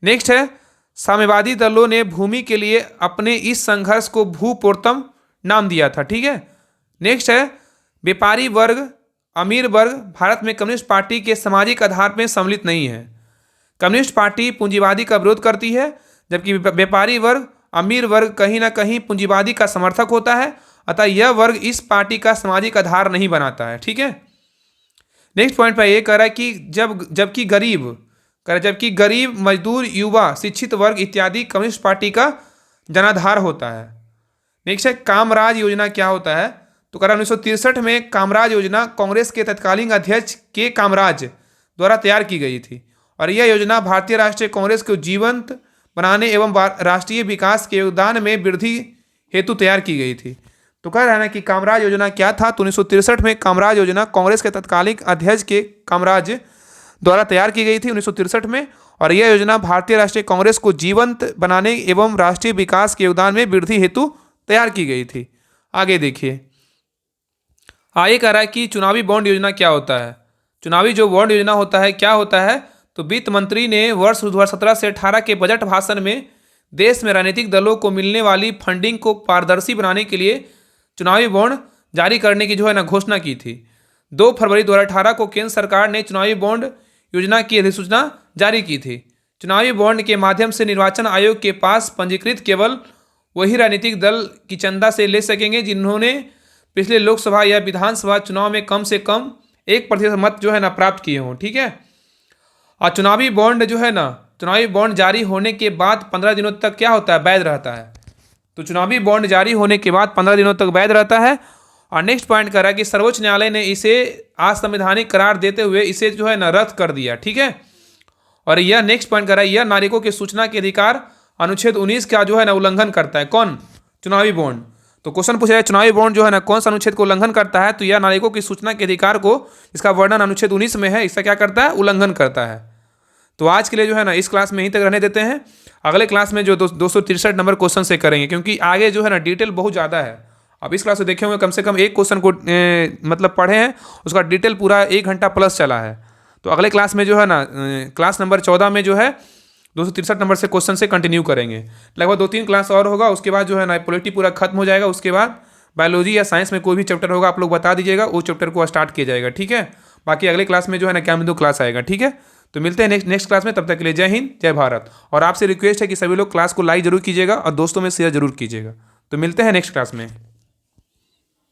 नेक्स्ट है साम्यवादी दलों ने भूमि के लिए अपने इस संघर्ष को भूपोर्तम नाम दिया था। ठीक है। नेक्स्ट है व्यापारी वर्ग, अमीर वर्ग भारत में कम्युनिस्ट पार्टी के सामाजिक आधार पर सम्मिलित नहीं है। कम्युनिस्ट पार्टी पूंजीवादी का विरोध करती है, जबकि व्यापारी वर्ग, अमीर वर्ग कहीं ना कहीं पूंजीवादी का समर्थक होता है, अतः यह वर्ग इस पार्टी का सामाजिक आधार नहीं बनाता है। ठीक है। नेक्स्ट पॉइंट पर यह कह रहा है कि जबकि गरीब, मजदूर, युवा, शिक्षित वर्ग इत्यादि कम्युनिस्ट पार्टी का जनाधार होता है। नेक्स्ट है कामराज योजना क्या होता है। तो कह रहा 1963 में कामराज योजना कांग्रेस के तत्कालीन अध्यक्ष के कामराज द्वारा तैयार की गई थी और यह योजना भारतीय राष्ट्रीय कांग्रेस को जीवंत बनाने एवं राष्ट्रीय विकास के योगदान में वृद्धि हेतु तैयार की गई थी। तो कह रहा है ना कि कामराज योजना क्या था। तो 1963 में कामराज योजना कांग्रेस के तत्कालीन अध्यक्ष के कामराज द्वारा तैयार की गई थी 1963 में, और यह योजना भारतीय राष्ट्रीय कांग्रेस को जीवंत बनाने एवं राष्ट्रीय विकास के योगदान में वृद्धि हेतु तैयार की गई थी। आगे देखिए, आगे कह रहा है कि चुनावी बॉन्ड योजना क्या होता है। चुनावी जो बॉन्ड योजना होता है क्या होता है। तो वित्त मंत्री ने वर्ष 2017 से 18 के बजट भाषण में देश में राजनीतिक दलों को मिलने वाली फंडिंग को पारदर्शी बनाने के लिए चुनावी बॉन्ड जारी करने की जो है ना घोषणा की थी। 2 फरवरी 2018 को केंद्र सरकार ने चुनावी बॉन्ड योजना की अधिसूचना जारी की थी। चुनावी बॉन्ड के माध्यम से निर्वाचन आयोग के पास पंजीकृत केवल वही राजनीतिक दल की चंदा से ले सकेंगे जिन्होंने पिछले लोकसभा या विधानसभा चुनाव में कम से कम 1% मत जो है ना प्राप्त किए हों। ठीक है। और चुनावी बॉन्ड जो है ना, चुनावी बॉन्ड जारी होने के बाद 15 दिनों तक क्या होता है, वैध रहता है। तो चुनावी बॉन्ड जारी होने के बाद 15 दिनों तक वैध रहता है। और नेक्स्ट पॉइंट कर रहा है कि सर्वोच्च न्यायालय ने इसे असंवैधानिक करार देते हुए इसे जो है ना रद्द कर दिया। ठीक है। और यह नेक्स्ट पॉइंट कर रहा है यह नागरिकों की सूचना के अधिकार अनुच्छेद 19 का जो है ना उल्लंघन करता है। कौन? चुनावी बॉन्ड। तो क्वेश्चन पूछा है चुनावी बॉन्ड जो है ना कौन सा अनुच्छेद को उल्लंघन करता है। तो यह नागरिकों की सूचना के अधिकार को, इसका वर्णन अनुच्छेद 19 में है, इसका क्या करता है, उल्लंघन करता है। तो आज के लिए जो है ना इस क्लास में यहीं तक रहने देते हैं। अगले क्लास में जो 263 नंबर क्वेश्चन से करेंगे, क्योंकि आगे जो है ना डिटेल बहुत ज़्यादा है। अब इस क्लास में देखे होंगे कम से कम एक क्वेश्चन को मतलब पढ़े हैं, उसका डिटेल पूरा 1 घंटा प्लस चला है। तो अगले क्लास में जो है ना क्लास नंबर 14 में जो है 263 नंबर से क्वेश्चन से कंटिन्यू करेंगे। लगभग 2-3 क्लास और होगा, उसके बाद जो है ना पॉलिटी पूरा खत्म हो जाएगा। उसके बाद बायोलॉजी या साइंस में कोई भी चैप्टर होगा आप लोग बता दीजिएगा, उस चैप्टर को स्टार्ट किया जाएगा। ठीक है। बाकी अगले क्लास में जो है ना क्या 2 क्लास आएगा। ठीक है। तो मिलते हैं नेक्स्ट क्लास में, तब तक के लिए जय हिंद जय भारत। और आपसे रिक्वेस्ट है कि सभी लोग क्लास को लाइक जरूर कीजिएगा और दोस्तों में शेयर जरूर कीजिएगा। तो मिलते हैं नेक्स्ट क्लास में।